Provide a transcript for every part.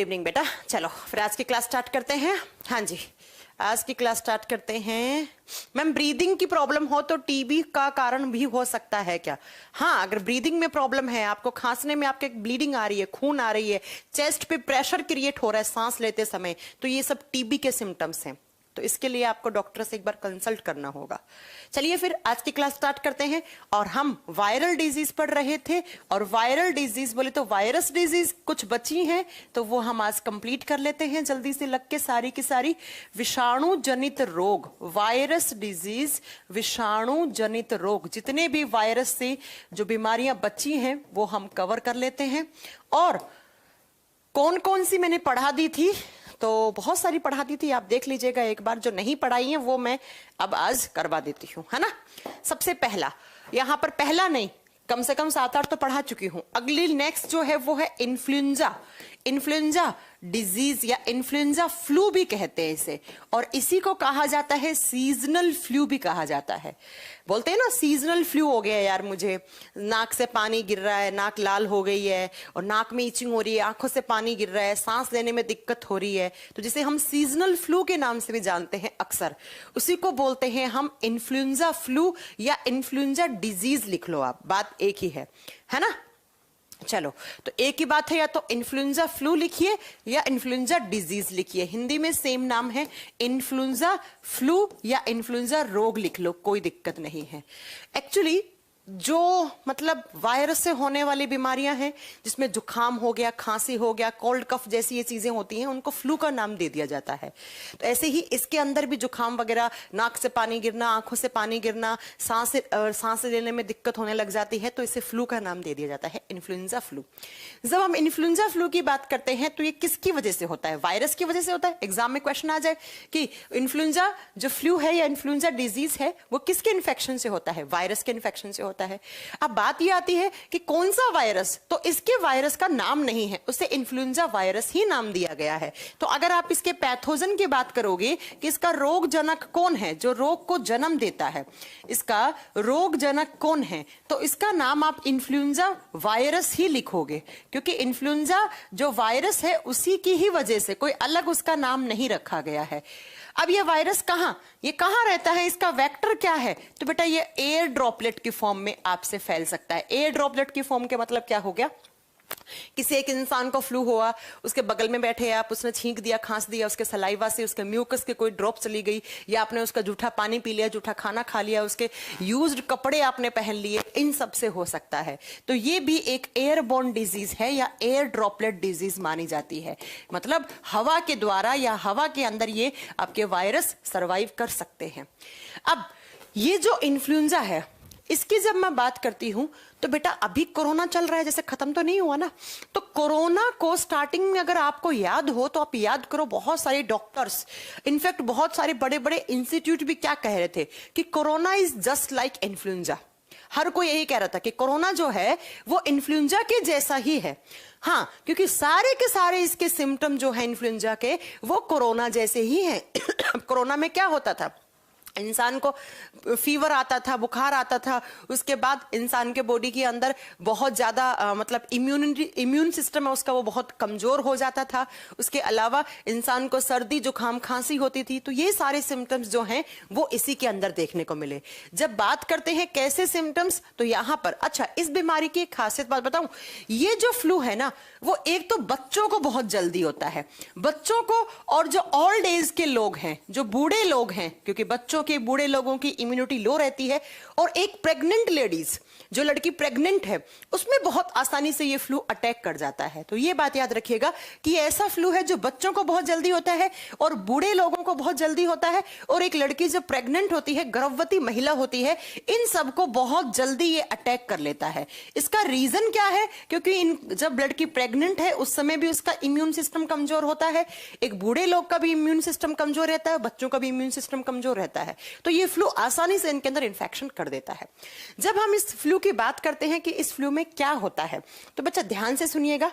Evening बेटा, चलो फिर आज की क्लास स्टार्ट करते हैं। हाँ जी, आज की क्लास स्टार्ट करते हैं। मैम, ब्रीदिंग की प्रॉब्लम हो तो टीबी का कारण भी हो सकता है क्या? हाँ, अगर ब्रीदिंग में प्रॉब्लम है, आपको खांसने में आपके ब्लीडिंग आ रही है, खून आ रही है, चेस्ट पे प्रेशर क्रिएट हो रहा है सांस लेते समय, तो ये सब टीबी के सिम्टम्स हैं। तो इसके लिए आपको डॉक्टर से एक बार कंसल्ट करना होगा। चलिए फिर आज की क्लास स्टार्ट करते हैं। और हम वायरल डिजीज पढ़ रहे थे, और वायरल डिजीज बोले तो वायरस डिजीज कुछ बची हैं, तो वो हम आज कंप्लीट कर लेते हैं जल्दी से लग के सारी की सारी। विषाणु जनित रोग, वायरस डिजीज, विषाणु जनित रोग, जितने भी वायरस से जो बीमारियां बची हैं वो हम कवर कर लेते हैं। और कौन कौन सी मैंने पढ़ा दी थी, तो बहुत सारी पढ़ा दी थी, आप देख लीजिएगा एक बार। जो नहीं पढ़ाई है वो मैं अब आज करवा देती हूँ, है ना। सबसे पहला, यहां पर पहला नहीं, कम से कम 7-8 तो पढ़ा चुकी हूं। अगली नेक्स्ट जो है वो है इन्फ्लुएंजा। इन्फ्लुएंजा डिजीज या इन्फ्लुएंजा फ्लू भी कहते हैं इसे, और इसी को कहा जाता है सीजनल फ्लू भी कहा जाता है। बोलते हैं ना सीजनल फ्लू हो गया यार, मुझे नाक से पानी गिर रहा है, नाक लाल हो गई है, और नाक में इचिंग हो रही है, आंखों से पानी गिर रहा है, सांस लेने में दिक्कत हो रही है, तो जिसे हम सीजनल फ्लू के नाम से भी जानते हैं अक्सर, उसी को बोलते हैं हम इन्फ्लुएंजा फ्लू या इन्फ्लुएंजा डिजीज। लिख लो आप, बात एक ही है ना। चलो, तो एक ही बात है, या तो इन्फ्लुएंजा फ्लू लिखिए या इन्फ्लुएंजा डिजीज लिखिए, हिंदी में सेम नाम है। इन्फ्लुएंजा फ्लू या इन्फ्लुएंजा रोग लिख लो, कोई दिक्कत नहीं है। एक्चुअली जो मतलब वायरस से होने वाली बीमारियां हैं, जिसमें जुकाम हो गया, खांसी हो गया, कोल्ड कफ जैसी ये चीजें होती हैं, उनको फ्लू का नाम दे दिया जाता है। तो ऐसे ही इसके अंदर भी जुकाम वगैरह, नाक से पानी गिरना, आंखों से पानी गिरना, सांस लेने में दिक्कत होने लग जाती है, तो इसे फ्लू का नाम दे दिया जाता है, इन्फ्लुएंजा फ्लू। जब हम इन्फ्लुएंजा फ्लू की बात करते हैं तो ये किसकी वजह से होता है? वायरस की वजह से होता है। एग्जाम में क्वेश्चन आ जाए कि इन्फ्लुएंजा जो फ्लू है या इन्फ्लुएंजा डिजीज है वो किसके इन्फेक्शन से होता है? वायरस के इन्फेक्शन से होता है। अब बात यह आती है कि कौन सा वायरस, तो इसके वायरस का नाम नहीं है, उसे इन्फ्लुएंजा वायरस ही नाम दिया गया है। तो अगर आप इसके पैथोजन की बात करोगे कि इसका रोग जनक कौन है, जो रोग को जन्म देता है, इसका रोग जनक कौन है, तो इसका नाम आप इन्फ्लुएंजा वायरस ही लिखोगे, क्योंकि इन्फ्लुएंजा जो वायरस है उसी की ही वजह से, कोई अलग उसका नाम नहीं रखा गया है। अब ये वायरस ये कहां रहता है, इसका वेक्टर क्या है? तो बेटा ये एयर ड्रॉपलेट की फॉर्म में आपसे फैल सकता है। एयर ड्रॉपलेट की फॉर्म के मतलब क्या हो गया? किसी एक इंसान को फ्लू हुआ, उसके बगल में बैठे आप, उसने छींक दिया, खांस दिया, उसके सलाइवा से उसके म्यूकस के कोई ड्रॉप चली गई, या आपने उसका जूठा पानी पी लिया, जूठा खाना खा लिया, उसके यूज्ड कपड़े आपने पहन लिए, इन सब से हो सकता है। तो ये भी एक एयरबोर्न डिजीज है या एयर ड्रॉपलेट डिजीज मानी जाती है। मतलब हवा के द्वारा या हवा के अंदर ये आपके वायरस सरवाइव कर सकते हैं। अब ये जो इन्फ्लुएंजा है, इसकी जब मैं बात करती हूं तो बेटा अभी कोरोना चल रहा है, जैसे खत्म तो नहीं हुआ ना। तो कोरोना को स्टार्टिंग में अगर आपको याद हो तो आप याद करो, बहुत सारे डॉक्टर्स, इनफैक्ट बहुत सारे बड़े बड़े इंस्टीट्यूट भी क्या कह रहे थे कि corona is just like influenza. हर कोई यही कह रहा था कि कोरोना जो है वो इन्फ्लुएंजा के जैसा ही है। हाँ, क्योंकि सारे के सारे इसके सिम्टम जो है इन्फ्लुएंजा के, वो कोरोना जैसे ही हैं। कोरोना में क्या होता था? इंसान को फीवर आता था, बुखार आता था, उसके बाद इंसान के बॉडी के अंदर बहुत ज्यादा मतलब इम्यून सिस्टम है उसका, वो बहुत कमजोर हो जाता था। उसके अलावा इंसान को सर्दी जुकाम खांसी होती थी। तो ये सारे सिम्टम्स जो हैं वो इसी के अंदर देखने को मिले। जब बात करते हैं कैसे सिम्टम्स, तो यहां पर अच्छा, इस बीमारी की एक खासियत बात बताऊं, ये जो फ्लू है ना, वो एक तो बच्चों को बहुत जल्दी होता है, बच्चों को, और जो ओल्ड एज के लोग हैं, जो बूढ़े लोग हैं, क्योंकि बच्चों के, बूढ़े लोगों की इम्यूनिटी लो रहती है, और एक प्रेग्नेंट लेडीज, जो लड़की प्रेग्नेंट है, उसमें बहुत आसानी से ये फ्लू अटैक कर जाता है। तो ये बात याद रखिएगा कि ऐसा फ्लू है जो बच्चों को बहुत जल्दी होता है और बूढ़े लोगों को बहुत जल्दी होता है, और एक लड़की जब प्रेग्नेंट होती है, गर्भवती महिला होती है, इन सबको बहुत जल्दी ये अटैक कर लेता है। इसका रीजन क्या है? क्योंकि जब लड़की प्रेग्नेंट है उस समय भी उसका इम्यून सिस्टम कमजोर होता है, एक बूढ़े लोग का भी इम्यून सिस्टम कमजोर रहता है, बच्चों का भी इम्यून सिस्टम कमजोर रहता है। तो ये फ्लू आसानी से इनके अंदर इन्फेक्शन कर देता है। जब हम इस फ्लू की बात करते हैं कि इस फ्लू में क्या होता है, तो बच्चा ध्यान से सुनिएगा।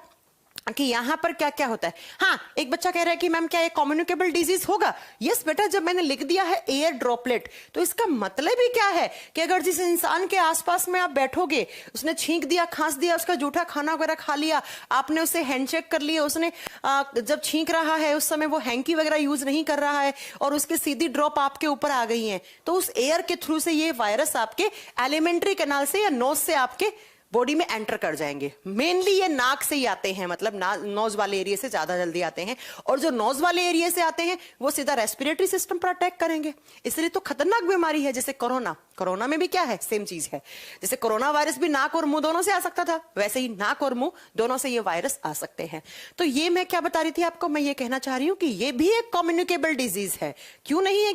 कि यहां पर क्या क्या होता है। हाँ, एक बच्चा कह रहा है कि मैम क्या ये कम्युनिकेबल डिजीज होगा? यस बेटा, जब मैंने लिख दिया है एयर ड्रॉपलेट, तो इसका मतलब ही क्या है कि अगर जिस इंसान के आसपास में आप बैठोगे, उसने छींक दिया, खांस दिया, उसका जूठा खाना वगैरह खा लिया, आपने उससे हैंडशेक कर लिया, उसने जब छींक रहा है उस समय वो हैंकी वगैरह यूज नहीं कर रहा है और उसके सीधी ड्रॉप आपके ऊपर आ गई है, तो उस एयर के थ्रू से ये वायरस आपके एलिमेंट्री कैनाल से या नोज से आपके बॉडी में एंटर कर जाएंगे। मेनली ये नाक से ही आते हैं, मतलब नोज वाले एरिया से ज्यादा जल्दी आते हैं, और जो नोज वाले एरिया से आते हैं वो सीधा रेस्पिरेटरी सिस्टम पर अटैक करेंगे। इसलिए तो खतरनाक बीमारी है। जैसे कोरोना में भी क्या है, सेम चीज है। जैसे कोरोना वायरस भी नाक और मुंह दोनों से आ सकता था, वैसे ही नाक और मुंह दोनों से ये वायरस आ सकते हैं। तो ये मैं क्या बता रही थी आपको, मैं ये कहना चाह रही हूं कि ये भी एक कम्युनिकेबल डिजीज है। क्यों नहीं है?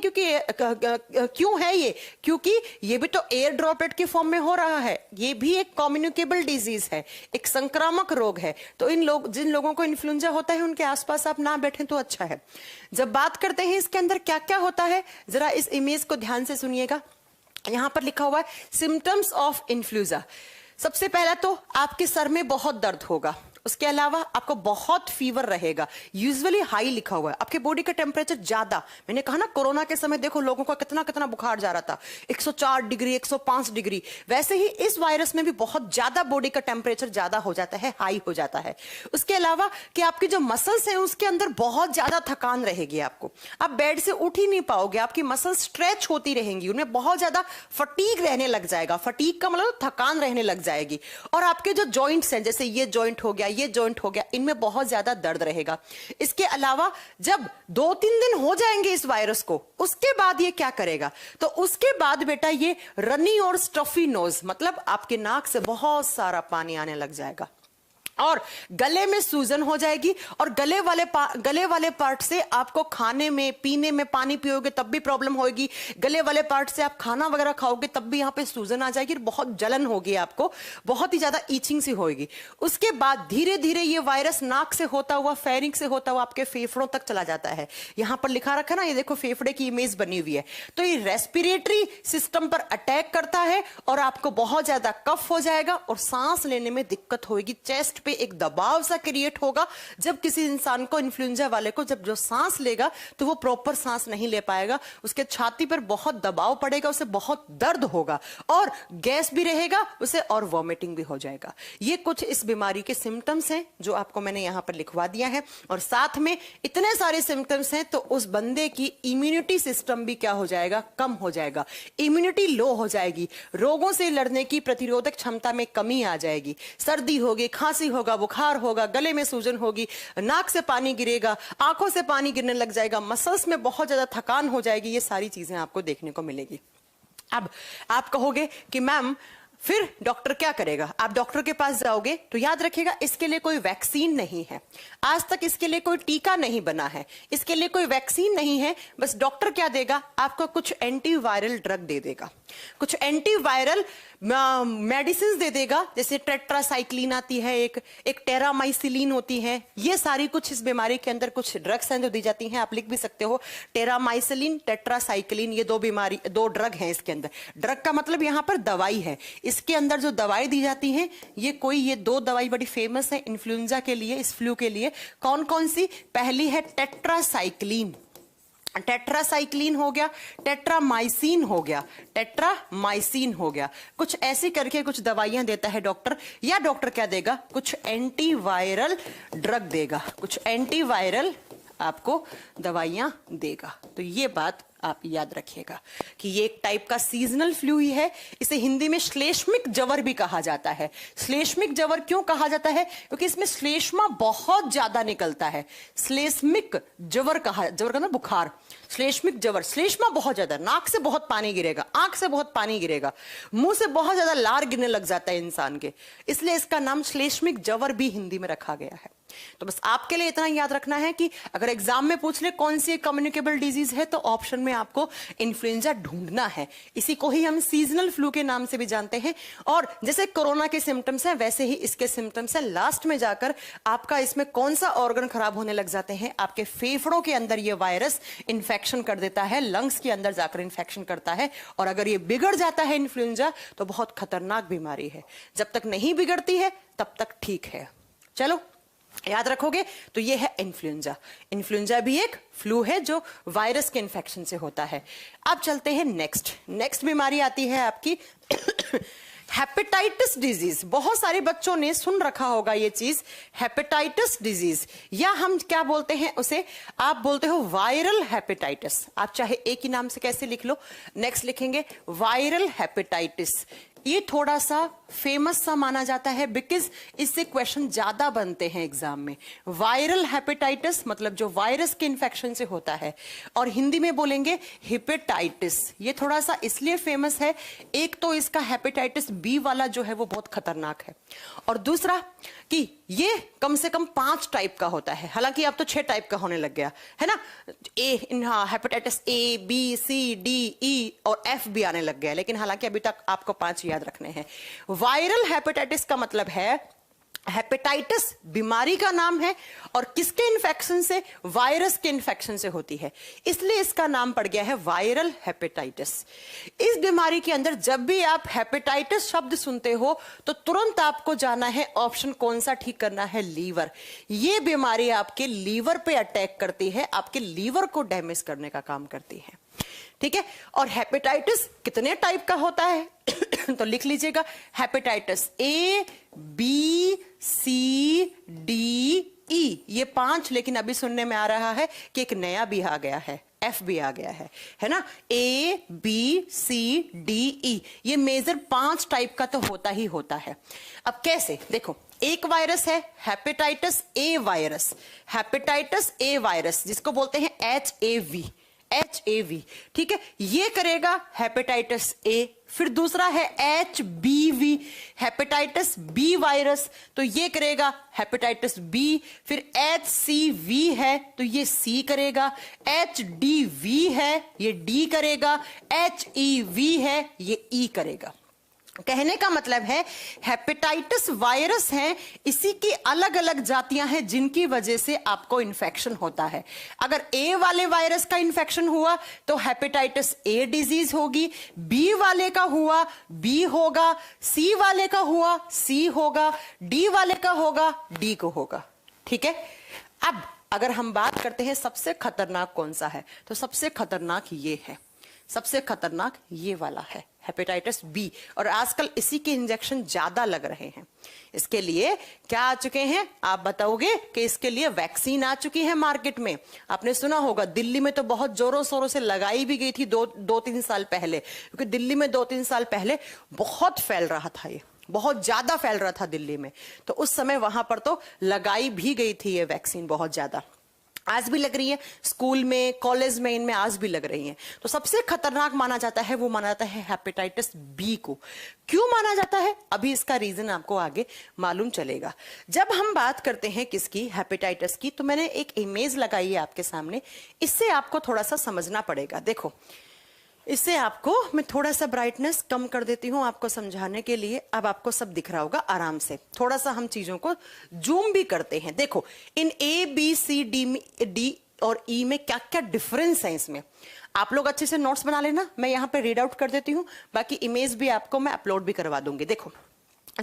क्यों है ये? क्योंकि ये भी तो एयर ड्रॉपलेट के फॉर्म में हो रहा है। ये भी एक कम्युनिकेबल डिजीज है, एक संक्रामक रोग है। तो जिन लोगों को इन्फ्लुएंजा होता है उनके आसपास आप ना बैठें तो अच्छा है। जब बात करते हैं इसके अंदर क्या क्या होता है, जरा इस इमेज को ध्यान से सुनिएगा। यहां पर लिखा हुआ है सिम्टम्स ऑफ इन्फ्लुएंजा। सबसे पहला तो आपके सर में बहुत दर्द होगा, उसके अलावा आपको बहुत फीवर रहेगा, यूजुअली हाई लिखा हुआ है। आपके बॉडी का टेम्परेचर ज्यादा, मैंने कहा ना कोरोना के समय देखो लोगों का कितना कितना बुखार जा रहा था, 104 डिग्री 105 डिग्री, वैसे ही इस वायरस में भी बहुत ज्यादा बॉडी का टेम्परेचर ज्यादा हो जाता है, हाई हो जाता है। उसके अलावा कि आपकी जो मसल्स हैं उसके अंदर बहुत ज्यादा थकान रहेगी, आपको आप बेड से उठ ही नहीं पाओगे, आपकी मसल्स स्ट्रेच होती रहेंगी, उनमें बहुत ज्यादा फटीग रहने लग जाएगा। फटीग का मतलब थकान रहने लग जाएगी। और आपके जो जॉइंट्स हैं, जैसे ये जॉइंट हो गया, ये जॉइंट हो गया, इनमें बहुत ज्यादा दर्द रहेगा। इसके अलावा जब 2-3 दिन हो जाएंगे इस वायरस को, उसके बाद ये क्या करेगा, तो उसके बाद बेटा ये रनी और स्टफी नोज, मतलब आपके नाक से बहुत सारा पानी आने लग जाएगा और गले में सूजन हो जाएगी। और गले वाले पार्ट से आपको खाने में पीने में, पानी पियोगे तब भी प्रॉब्लम होगी, गले वाले पार्ट से आप खाना वगैरह खाओगे तब भी यहां पे सूजन आ जाएगी, बहुत जलन होगी, आपको बहुत ही ज्यादा ईचिंग सी होगी। उसके बाद धीरे धीरे ये वायरस नाक से होता हुआ, फेरिंग से होता हुआ आपके फेफड़ों तक चला जाता है। यहां पर लिखा रखा ना, ये देखो फेफड़े की इमेज बनी हुई है। तो ये रेस्पिरेटरी सिस्टम पर अटैक करता है और आपको बहुत ज्यादा कफ हो जाएगा और सांस लेने में दिक्कत होगी, चेस्ट पे एक दबाव सा क्रिएट होगा। जब किसी इंसान को, इन्फ्लुएंजा वाले को, जब जो सांस लेगा तो वो प्रॉपर सांस नहीं ले पाएगा, उसके छाती पर बहुत दबाव पड़ेगा, उसे बहुत दर्द होगा और गैस भी रहेगा उसे, और वॉमिटिंग भी हो जाएगा। ये कुछ इस बीमारी के सिम्टम्स हैं जो आपको मैंने यहां पर लिखवा दिया है। और साथ में इतने सारे सिम्टम्स हैं तो उस बंदे की इम्यूनिटी सिस्टम भी क्या हो जाएगा, कम हो जाएगा, इम्यूनिटी लो हो जाएगी, रोगों से लड़ने की प्रतिरोधक क्षमता में कमी आ जाएगी, सर्दी होगी, खांसी होगा, बुखार होगा, गले में सूजन होगी, नाक से पानी गिरेगा, आंखों से पानी गिरने लग जाएगा, मसल्स में बहुत ज्यादा थकान हो जाएगी। ये सारी चीजें आपको देखने को मिलेगी। अब आप कहोगे कि मैम फिर डॉक्टर क्या करेगा? आप डॉक्टर के पास जाओगे तो याद रखिएगा इसके लिए कोई वैक्सीन नहीं है, आज तक इसके लिए कोई टीका नहीं बना है, इसके लिए कोई वैक्सीन नहीं है। बस डॉक्टर क्या देगा, आपको कुछ एंटीवायरल ड्रग दे देगा, कुछ एंटीवायरल मेडिसिन दे देगा, जैसे टेट्रासाइक्लिन आती है, एक टेरामाइसिलिन होती है। ये सारी कुछ इस बीमारी के अंदर कुछ ड्रग्स हैं जो दी जाती हैं, आप लिख भी सकते हो, टेरामाइसिलिन, टेट्रासाइक्लिन, ये दो ड्रग हैं इसके अंदर। ड्रग का मतलब यहां पर दवाई है, इसके अंदर जो दवाई दी जाती है ये 2 दवाई बड़ी फेमस है इन्फ्लुएंजा के लिए, इस फ्लू के लिए। कौन कौन सी? पहली है टेट्रासाइक्लिन, टेट्रासाइक्लिन हो गया, टेट्रामाइसिन हो गया, टेट्रामाइसिन हो गया। कुछ ऐसी करके कुछ दवाइयां देता है डॉक्टर, या डॉक्टर क्या देगा, कुछ एंटीवायरल ड्रग देगा, कुछ एंटीवायरल आपको दवाइयां देगा। तो ये बात आप याद रखिएगा कि ये एक टाइप का सीजनल फ्लू ही है। इसे हिंदी में श्लेष्मिक जवर भी कहा जाता है। श्लेष्मिक जवर क्यों कहा जाता है? क्योंकि इसमें श्लेष्मा बहुत ज्यादा निकलता है। श्लेष्मिक जवर का ना बुखार, श्लेष्मिक जवर, श्लेष्मा बहुत ज्यादा, नाक से बहुत पानी गिरेगा, आंख से बहुत पानी गिरेगा, मुंह से बहुत ज्यादा लार गिरने लग जाता है इंसान के, इसलिए इसका नाम श्लेष्मिक जवर भी हिंदी में रखा गया है। तो बस आपके लिए इतना याद रखना है कि अगर एग्जाम में पूछ ले कौन सी कम्युनिकेबल डिजीज है, तो ऑप्शन में आपको इन्फ्लुएंजा ढूंढना है। इसी को ही हम सीजनल फ्लू के नाम से भी जानते हैं। और जैसे कोरोना के सिम्टम्स हैं वैसे ही इसके सिम्टम्स हैं। लास्ट में जाकर आपका इसमें कौन सा ऑर्गन खराब होने लग जाते हैं, आपके फेफड़ों के अंदर ये वायरस इन्फेक्शन कर देता है, लंग्स के अंदर जाकर इन्फेक्शन करता है। और अगर ये बिगड़ जाता है इन्फ्लुएंजा तो बहुत खतरनाक बीमारी है। जब तक नहीं बिगड़ती है तब तक ठीक है। चलो याद रखोगे तो ये है इन्फ्लुएंजा। इन्फ्लुएंजा भी एक फ्लू है जो वायरस के इन्फेक्शन से होता है। अब चलते हैं नेक्स्ट बीमारी आती है आपकी हेपेटाइटिस डिजीज। बहुत सारे बच्चों ने सुन रखा होगा ये चीज, हेपेटाइटिस डिजीज, या हम क्या बोलते हैं उसे, आप बोलते हो वायरल हेपेटाइटिस। आप चाहे एक ही नाम से कैसे लिख लो, नेक्स्ट लिखेंगे वायरल हेपेटाइटिस। ये थोड़ा सा फेमस सा माना जाता है बिकॉज इससे क्वेश्चन ज्यादा बनते हैं एग्जाम में। वायरल हेपेटाइटिस मतलब जो वायरस के इन्फेक्शन से होता है, और हिंदी में बोलेंगे हेपेटाइटिस। ये थोड़ा सा इसलिए फेमस है, एक तो इसका हेपेटाइटिस बी वाला जो है वो बहुत खतरनाक है, और दूसरा कि ये कम से कम 5 टाइप का होता है, हालांकि अब तो 6 टाइप का होने लग गया है ना। Hepatitis A, B, C, D, E और एफ भी आने लग गया, लेकिन हालांकि अभी तक आपको 5 याद रखने हैं। वायरल हेपेटाइटिस का मतलब है, हेपेटाइटिस बीमारी का नाम है और किसके इन्फेक्शन से, वायरस के इन्फेक्शन से होती है, इसलिए इसका नाम पड़ गया है वायरल हेपेटाइटिस। इस बीमारी के अंदर जब भी आप हेपेटाइटिस शब्द सुनते हो तो तुरंत आपको जाना है ऑप्शन कौन सा ठीक करना है, लीवर। ये बीमारी आपके लीवर पे अटैक करती है, आपके लीवर को डैमेज करने का काम करती है, ठीक है। और हेपेटाइटिस कितने टाइप का होता है तो लिख लीजिएगा, hepatitis A, B, C, D, E, ये 5, लेकिन अभी सुनने में आ रहा है कि एक नया भी आ गया है, एफ भी आ गया है ना। ए, बी, सी, डी, ई, ये मेजर 5 टाइप का तो होता ही होता है। अब कैसे, देखो, एक वायरस है hepatitis A virus, hepatitis A virus जिसको बोलते हैं HAV, ठीक है, ये करेगा हेपेटाइटिस ए। फिर दूसरा है HBV, हेपेटाइटिस बी वायरस, तो ये करेगा हेपेटाइटिस बी। फिर HCV है तो ये सी करेगा, HDV है ये डी करेगा, HEV है ये ई करेगा। कहने का मतलब है हेपेटाइटिस वायरस है, इसी की अलग अलग जातियां हैं जिनकी वजह से आपको इन्फेक्शन होता है। अगर ए वाले वायरस का इन्फेक्शन हुआ तो हेपेटाइटिस ए डिजीज होगी, बी वाले का हुआ बी होगा, सी वाले का हुआ सी होगा, डी वाले का होगा डी को होगा, ठीक है। अब अगर हम बात करते हैं सबसे खतरनाक कौन सा है, तो सबसे खतरनाक ये है, सबसे खतरनाक ये वाला है हेपेटाइटिस बी, और आजकल इसी के इंजेक्शन ज्यादा लग रहे हैं। इसके लिए क्या आ चुके हैं आप बताओगे कि इसके लिए वैक्सीन आ चुकी है मार्केट में। आपने सुना होगा दिल्ली में तो बहुत जोरों शोरों से लगाई भी गई थी 2-3 साल पहले, क्योंकि दिल्ली में 2-3 साल पहले बहुत फैल रहा था, ये बहुत ज्यादा फैल रहा था दिल्ली में, तो उस समय वहां पर तो लगाई भी गई थी ये वैक्सीन बहुत ज्यादा। आज भी लग रही है, स्कूल में, कॉलेज में, इनमें आज भी लग रही है। तो सबसे खतरनाक माना जाता है, वो माना जाता है हेपेटाइटिस बी को। क्यों माना जाता है, अभी इसका रीजन आपको आगे मालूम चलेगा। जब हम बात करते हैं किसकी, हेपेटाइटिस की, तो मैंने एक इमेज लगाई है आपके सामने, इससे आपको थोड़ा सा समझना पड़ेगा। देखो, इससे आपको मैं थोड़ा सा ब्राइटनेस कम कर देती हूं आपको समझाने के लिए। अब आपको सब दिख रहा होगा आराम से। थोड़ा सा हम चीजों को जूम भी करते हैं। देखो, इन ए, बी, सी, डी और ई में क्या क्या डिफरेंस है, इसमें आप लोग अच्छे से नोट्स बना लेना। मैं यहां पे रीड आउट कर देती हूं, बाकी इमेज भी आपको मैं अपलोड भी करवा दूंगी। देखो,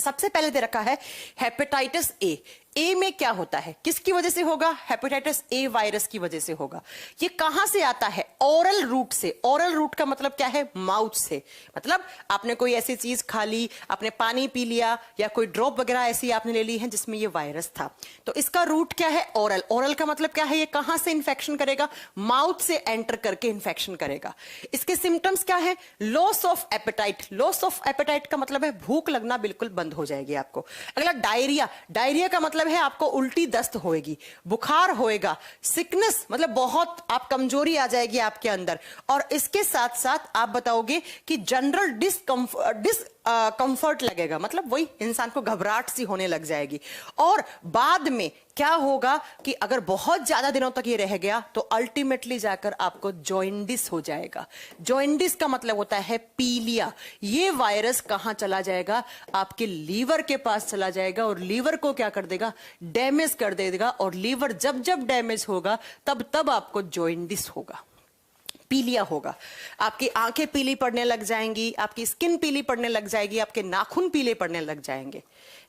सबसे पहले दे रखा है हेपेटाइटिस ए। ए में क्या होता है, किसकी वजह से होगा, हेपेटाइटिस ए वायरस की वजह से होगा। ये कहां से आता है, ओरल रूट से। ओरल रूट का मतलब क्या है, माउथ से। मतलब आपने कोई ऐसी चीज खा ली, आपने पानी पी लिया, या कोई ड्रॉप वगैरह ऐसी आपने ले ली है जिसमें ये वायरस था, तो इसका रूट क्या है, ओरल। ओरल का मतलब क्या है, ये कहां से इंफेक्शन करेगा, माउथ से एंटर करके इंफेक्शन करेगा। इसके सिम्टम्स क्या है, loss of appetite. Loss of appetite का मतलब है भूख लगना बिल्कुल बंद हो जाएगी आपको। अगला डायरिया। डायरिया का मतलब है आपको उल्टी दस्त होएगी, बुखार होएगा, सिकनेस मतलब बहुत आप कमजोरी आ जाएगी आपके अंदर, और इसके साथ साथ आप बताओगे कि जनरल कंफर्ट लगेगा, मतलब वही इंसान को घबराहट सी होने लग जाएगी। और बाद में क्या होगा कि अगर बहुत ज्यादा दिनों तक ये रह गया तो अल्टीमेटली जाकर आपको जॉइंडिस हो जाएगा। जॉइंडिस का मतलब होता है पीलिया। ये वायरस कहां चला जाएगा, आपके लीवर के पास चला जाएगा, और लीवर को क्या कर देगा, डैमेज कर देगा। और लीवर जब जब डैमेज होगा तब तब आपको जॉइंडिस होगा। पीलिया होगा, आपकी आंखें पीली पड़ने लग जाएंगी, आपकी स्किन पीली पड़ने लग जाएगी, आपके नाखून पीले पड़ने लग जाएंगे,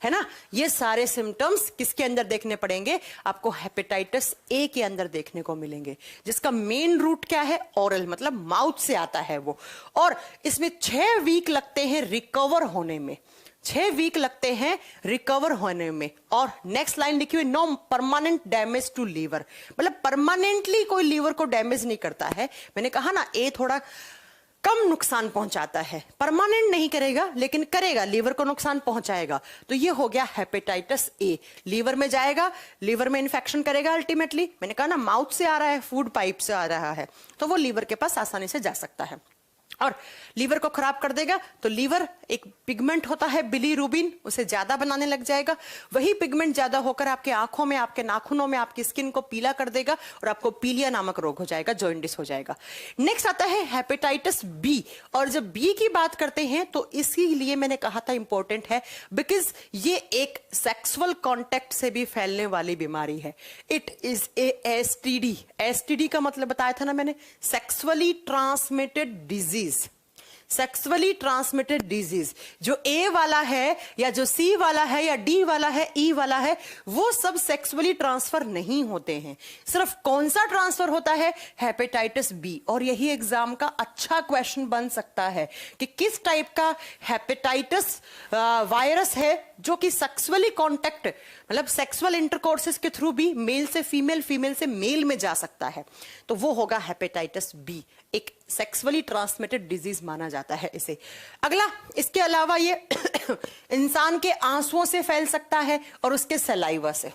है ना। ये सारे सिम्टम्स किसके अंदर देखने पड़ेंगे? आपको हेपेटाइटिस ए के अंदर देखने को मिलेंगे, जिसका मेन रूट क्या है? ओरल, मतलब माउथ से आता है वो। और इसमें 6 वीक लगते हैं रिकवर होने में, 6 वीक लगते हैं रिकवर होने में। और नेक्स्ट लाइन लिखी हुई, no permanent damage to liver, मतलब परमानेंटली कोई लीवर को डैमेज नहीं करता है। मैंने कहा ना, ए थोड़ा कम नुकसान पहुंचाता है, परमानेंट नहीं करेगा लेकिन करेगा, लीवर को नुकसान पहुंचाएगा। तो ये हो गया हेपेटाइटिस ए, लीवर में जाएगा, लीवर में इंफेक्शन करेगा अल्टीमेटली। मैंने कहा ना, माउथ से आ रहा है, फूड पाइप से आ रहा है, तो वो लीवर के पास आसानी से जा सकता है और लीवर को खराब कर देगा। तो लीवर एक पिगमेंट होता है बिलीरुबिन, उसे ज्यादा बनाने लग जाएगा। वही पिगमेंट ज्यादा होकर आपके आंखों में, आपके नाखूनों में, आपकी स्किन को पीला कर देगा और आपको पीलिया नामक रोग हो जाएगा, जॉइंडिस हो जाएगा। नेक्स्ट आता है हेपेटाइटिस बी। और जब बी की बात करते हैं तो इसीलिए मैंने कहा था इंपॉर्टेंट है, बिकॉज ये एक सेक्सुअल कॉन्टेक्ट से भी फैलने वाली बीमारी है। It is a STD. STD का मतलब बताया था ना मैंने, sexually transmitted disease. Sexually transmitted disease, जो ए वाला है या जो सी वाला है या डी वाला है, ई वाला है, वो सब सेक्सुअली ट्रांसफर नहीं होते हैं। सिर्फ कौन सा ट्रांसफर होता है? Hepatitis B. और यही एग्जाम का अच्छा क्वेश्चन बन सकता है कि किस टाइप का हेपेटाइटिस वायरस है जो कि सेक्सुअली कॉन्टेक्ट, मतलब सेक्सुअल इंटरकोर्सेस के थ्रू भी मेल से फीमेल, फीमेल से मेल में जा सकता है। तो वो होगा हेपेटाइटिस बी, एक सेक्सुअली ट्रांसमिटेड डिजीज माना जाता है इसे। अगला, इसके अलावा ये इंसान के आंसुओं से फैल सकता है और उसके सलाइवा से।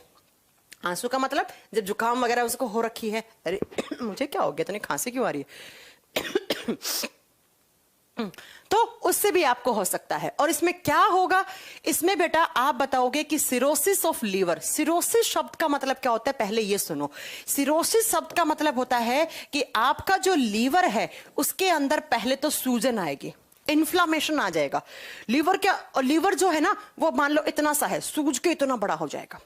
आंसू का मतलब जब जुकाम वगैरह उसको हो रखी है, अरे मुझे क्या हो गया, इतनी खांसी क्यों आ रही है? तो उससे भी आपको हो सकता है। और इसमें क्या होगा? इसमें बेटा आप बताओगे कि सिरोसिस ऑफ लीवर। सिरोसिस शब्द का मतलब क्या होता है, पहले ये सुनो। सिरोसिस शब्द का मतलब होता है कि आपका जो लीवर है उसके अंदर पहले तो सूजन आएगी, इन्फ्लामेशन आ जाएगा। लीवर क्या, और लीवर जो है ना वो मान लो इतना सा है, सूज के इतना बड़ा हो जाएगा,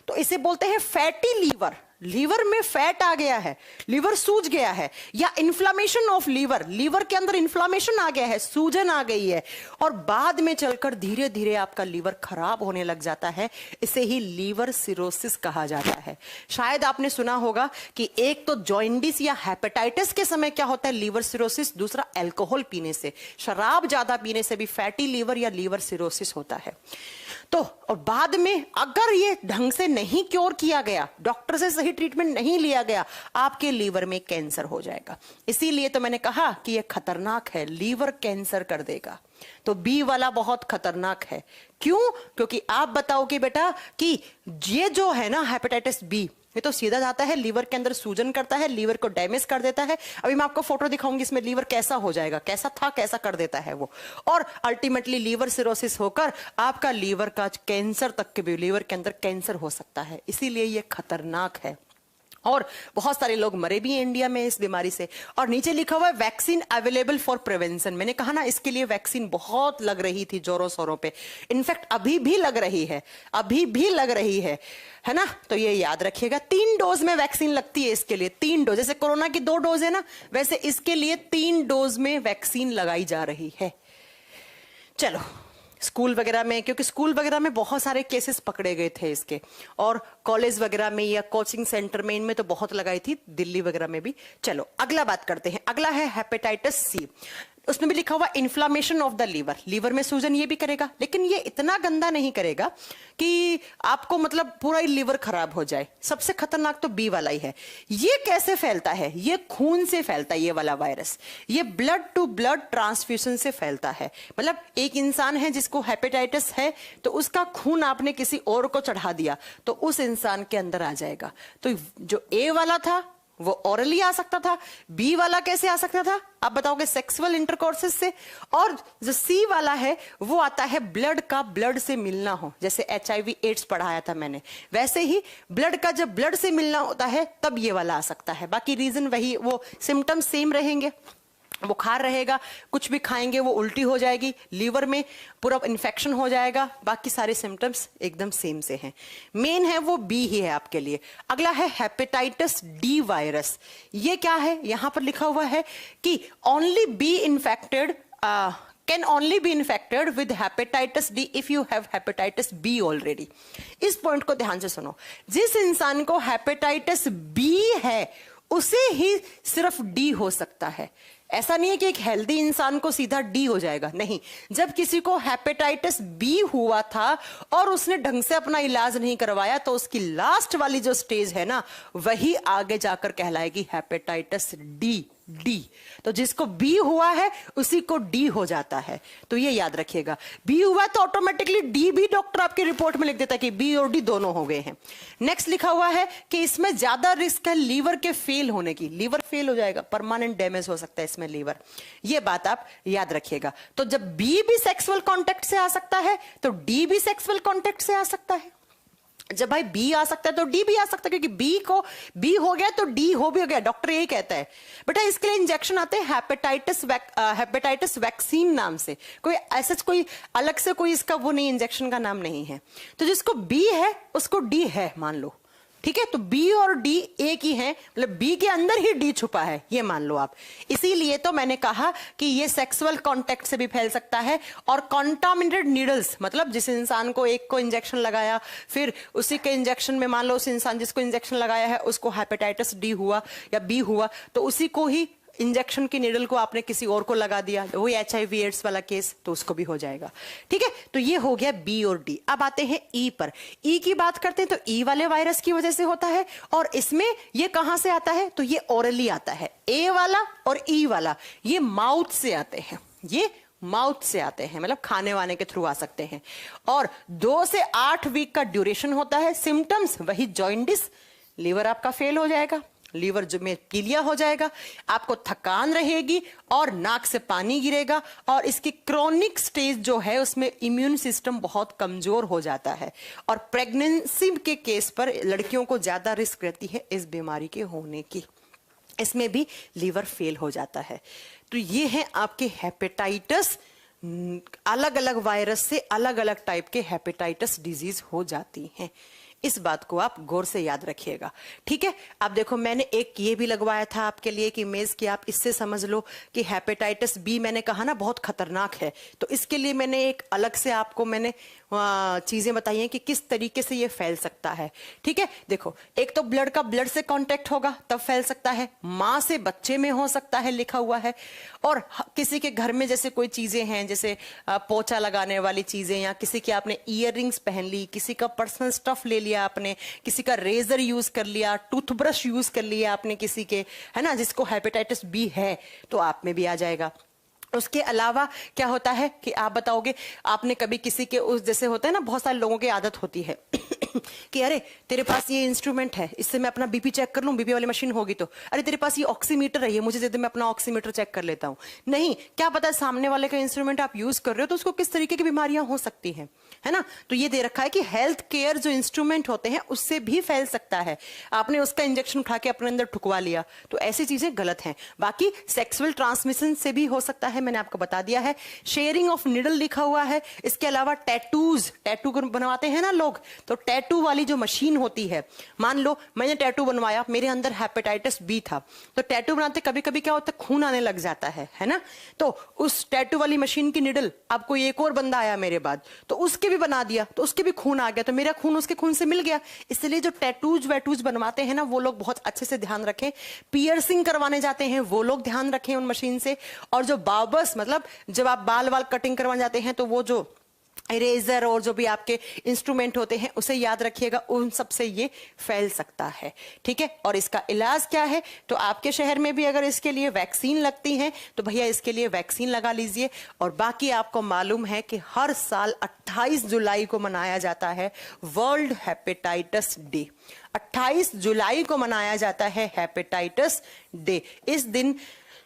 तो इसे बोलते हैं फैटी लीवर। लीवर में फैट आ गया है, लीवर सूज गया है, या इन्फ्लामेशन ऑफ लीवर, लीवर के अंदर इन्फ्लामेशन आ गया है, सूजन आ गई है, और बाद में चलकर धीरे धीरे आपका लीवर खराब होने लग जाता है। इसे ही लीवर सिरोसिस कहा जाता है। शायद आपने सुना होगा कि एक तो जॉइंडिस या हेपेटाइटिस के समय क्या होता है, लीवर सिरोसिस, दूसरा अल्कोहल पीने से, शराब ज्यादा पीने से भी फैटी लीवर या लीवर सिरोसिस होता है। तो और बाद में अगर ये ढंग से नहीं क्योर किया गया, डॉक्टर से सही ट्रीटमेंट नहीं लिया गया, आपके लीवर में कैंसर हो जाएगा। इसीलिए तो मैंने कहा कि ये खतरनाक है, लीवर कैंसर कर देगा। तो बी वाला बहुत खतरनाक है। क्यों? क्योंकि आप बताओगे बेटा कि ये जो है ना हेपेटाइटिस बी, ये तो सीधा जाता है लीवर के अंदर, सूजन करता है, लीवर को डैमेज कर देता है। अभी मैं आपको फोटो दिखाऊंगी, इसमें लीवर कैसा हो जाएगा, कैसा था कैसा कर देता है वो, और अल्टीमेटली लीवर सिरोसिस होकर आपका लीवर का कैंसर तक के भी, लीवर के अंदर कैंसर हो सकता है। इसीलिए ये खतरनाक है और बहुत सारे लोग मरे भी हैं इंडिया में इस बीमारी से। और नीचे लिखा हुआ है वैक्सीन अवेलेबल फॉर प्रिवेंशन। मैंने कहा ना इसके लिए वैक्सीन बहुत लग रही थी जोरों शोरों पे, इनफैक्ट अभी भी लग रही है, अभी भी लग रही है ना। तो ये याद रखिएगा, 3 डोज में वैक्सीन लगती है इसके लिए, 3 डोज। जैसे कोरोना की 2 डोज है ना, वैसे इसके लिए 3 डोज में वैक्सीन लगाई जा रही है। चलो स्कूल वगैरह में, क्योंकि स्कूल वगैरह में बहुत सारे केसेस पकड़े गए थे इसके, और कॉलेज वगैरह में या कोचिंग सेंटर में, इनमें तो बहुत लगाई थी, दिल्ली वगैरह में भी। चलो अगला बात करते हैं। अगला है हेपेटाइटिस सी। उसमें भी लिखा हुआ inflammation of the liver, liver में सूजन ये भी करेगा, लेकिन ये इतना गंदा नहीं करेगा कि आपको मतलब पूरा ही लीवर खराब हो जाए। सबसे खतरनाक तो बी वाला ही है। ये कैसे फैलता है? ये खून से फैलता है, ये वाला वायरस। ये ब्लड टू ब्लड ट्रांसफ्यूजन से फैलता है। मतलब एक इंसान है जिसको हेपेटाइटिस है, तो उसका खून आपने किसी और को चढ़ा दिया तो उस इंसान के अंदर आ जाएगा। तो जो ए वाला था वो ओरली आ सकता था, बी वाला कैसे आ सकता था आप बताओगे? सेक्सुअल इंटरकोर्सेस से। और जो सी वाला है वो आता है ब्लड का ब्लड से मिलना हो, जैसे HIV एड्स पढ़ाया था मैंने, वैसे ही ब्लड का जब ब्लड से मिलना होता है तब ये वाला आ सकता है। बाकी रीजन वही, वो सिम्टम्स सेम रहेंगे। बुखार रहेगा, कुछ भी खाएंगे वो उल्टी हो जाएगी, लीवर में पूरा इन्फेक्शन हो जाएगा, बाकी सारे सिम्टम्स एकदम सेम से हैं। मेन है वो बी ही है आपके लिए। अगला है हेपेटाइटिस डी वायरस। ये क्या है, यहां पर लिखा हुआ है कि only be infected can only be infected with hepatitis D if you have hepatitis B already। इस पॉइंट को ध्यान से सुनो, जिस इंसान को हेपेटाइटिस बी है उसे ही सिर्फ डी हो सकता है। ऐसा नहीं है कि एक हेल्दी इंसान को सीधा डी हो जाएगा, नहीं। जब किसी को हेपेटाइटिस बी हुआ था और उसने ढंग से अपना इलाज नहीं करवाया तो उसकी लास्ट वाली जो स्टेज है ना, वही आगे जाकर कहलाएगी हेपेटाइटिस डी। तो जिसको बी हुआ है उसी को डी हो जाता है, तो ये याद रखिएगा। बी हुआ तो ऑटोमेटिकली डी भी डॉक्टर आपकी रिपोर्ट में लिख देता है कि बी और डी दोनों हो गए हैं। नेक्स्ट लिखा हुआ है कि इसमें ज्यादा रिस्क है लीवर के फेल होने की। लीवर फेल हो जाएगा, परमानेंट डैमेज हो सकता है इसमें लीवर, ये बात आप याद रखिएगा। तो जब बी भी सेक्सुअल कॉन्टेक्ट से आ सकता है तो डी भी सेक्सुअल कॉन्टेक्ट से आ सकता है। जब भाई बी आ सकता है तो डी भी आ सकता है, क्योंकि बी को बी हो गया तो डी हो भी हो गया, डॉक्टर यही कहता है। बेटा इसके लिए इंजेक्शन आते हैं हेपेटाइटिस वैक्सीन नाम से, कोई ऐसा कोई अलग से कोई इसका वो नहीं, इंजेक्शन का नाम नहीं है। तो जिसको बी है उसको डी है मान लो, ठीक है। तो बी और डी एक ही है, मतलब बी के अंदर ही डी छुपा है, ये मान लो आप। इसीलिए तो मैंने कहा कि ये सेक्सुअल कांटेक्ट से भी फैल सकता है। और कॉन्टामिनेटेड नीडल्स, मतलब जिस इंसान को एक को इंजेक्शन लगाया, फिर उसी के इंजेक्शन में मान लो उस इंसान जिसको इंजेक्शन लगाया है उसको हेपेटाइटिस डी हुआ या बी हुआ, तो उसी को ही इंजेक्शन की नीडल को आपने किसी और को लगा दिया, वही HIV एड्स वाला केस, तो उसको भी हो जाएगा, ठीक है। तो ये हो गया बी और डी। अब आते हैं ई पर। ई की बात करते हैं तो ई वाले वायरस की वजह से होता है, और इसमें ये कहां से आता है, तो ये ओरली आता है। ए वाला और ई वाला ये माउथ से आते हैं, ये माउथ से आते हैं, मतलब खाने वाने के थ्रू आ सकते हैं। और 2 से 8 वीक का ड्यूरेशन होता है। सिम्टम्स वही जॉइंडिस, लीवर आपका फेल हो जाएगा, लीवर जो में पीलिया हो जाएगा, आपको थकान रहेगी और नाक से पानी गिरेगा, और इसकी क्रोनिक स्टेज जो है उसमें इम्यून सिस्टम बहुत कमजोर हो जाता है। और प्रेगनेंसी के केस पर लड़कियों को ज्यादा रिस्क रहती है इस बीमारी के होने की, इसमें भी लीवर फेल हो जाता है। तो ये है आपके हेपेटाइटिस। अलग अलग वायरस से अलग अलग टाइप के हेपेटाइटिस डिजीज हो जाती हैं, इस बात को आप गौर से याद रखिएगा, ठीक है। अब देखो मैंने एक ये भी लगवाया था आपके लिए कि इमेज की आप इससे समझ लो कि हेपेटाइटिस बी मैंने कहा ना बहुत खतरनाक है, तो इसके लिए मैंने एक अलग से आपको मैंने चीजें बताई हैं कि किस तरीके से ये फैल सकता है, ठीक है। देखो एक तो ब्लड का ब्लड से कांटेक्ट होगा तब फैल सकता है, माँ से बच्चे में हो सकता है लिखा हुआ है, और किसी के घर में जैसे कोई चीजें हैं जैसे पोछा लगाने वाली चीजें, या किसी के आपने ईयररिंग्स पहन ली, किसी का पर्सनल स्टफ ले लिया आपने, किसी का रेजर यूज कर लिया, टूथब्रश यूज कर लिया आपने किसी के, है ना, जिसको हेपेटाइटिस बी है तो आप में भी आ जाएगा। उसके अलावा क्या होता है कि आप बताओगे, आपने कभी किसी के उस जैसे होता है ना, बहुत सारे लोगों की आदत होती है कि अरे तेरे पास ये इंस्ट्रूमेंट है, इससे मैं अपना बीपी चेक कर लूं, बीपी वाली मशीन होगी तो, अरे तेरे पास ये ऑक्सीमीटर है, ये मुझे दे दे, मैं अपना ऑक्सीमीटर चेक कर लेता हूं। नहीं, क्या पता है सामने वाले का इंस्ट्रूमेंट आप यूज कर रहे हो तो उसको किस तरीके की बीमारियां हो सकती हैं, है ना। तो ये दे रखा है कि हेल्थ केयर जो इंस्ट्रूमेंट होते हैं उससे भी फैल सकता है। आपने उसका इंजेक्शन उठा के अपने अंदर ठुकवा लिया, तो ऐसी चीजें गलत हैं। बाकी सेक्सुअल ट्रांसमिशन से भी हो सकता है, मैंने आपको बता दिया है। शेयरिंग ऑफ निडल लिखा हुआ है। इसके अलावा टैटू बनवाते हैं ना लोग, तो टैटू वाली जो मशीन होती है, मान लो मैंने टैटू बनवाया, मेरे अंदर हेपेटाइटिस बी था, तो टैटू बनाते कभी कभी क्या होता है खून आने लग जाता है ना। तो उस टैटू वाली मशीन की निडल, अब कोई एक और बंदा आया मेरे बाद तो उसके भी बना दिया, तो उसके भी खून आ गया, तो मेरा खून उसके खून से मिल गया। इसलिए जो टैटूज वैटूज बनवाते हैं ना वो लोग बहुत अच्छे से ध्यान रखें। पियर्सिंग करवाने जाते हैं वो लोग ध्यान रखें उन मशीन से। और जो बार्बर्स, मतलब जब आप बाल कटिंग करवाने जाते हैं तो वो जो इरेजर और जो भी आपके इंस्ट्रूमेंट होते हैं उसे याद रखिएगा, उन सब से ये फैल सकता है, ठीक है। और इसका इलाज क्या है, तो आपके शहर में भी अगर इसके लिए वैक्सीन लगती है तो भैया इसके लिए वैक्सीन लगा लीजिए। और बाकी आपको मालूम है कि हर साल 28 जुलाई को मनाया जाता है वर्ल्ड हेपेटाइटिस डे। 28 जुलाई को मनाया जाता है हेपेटाइटिस डे। इस दिन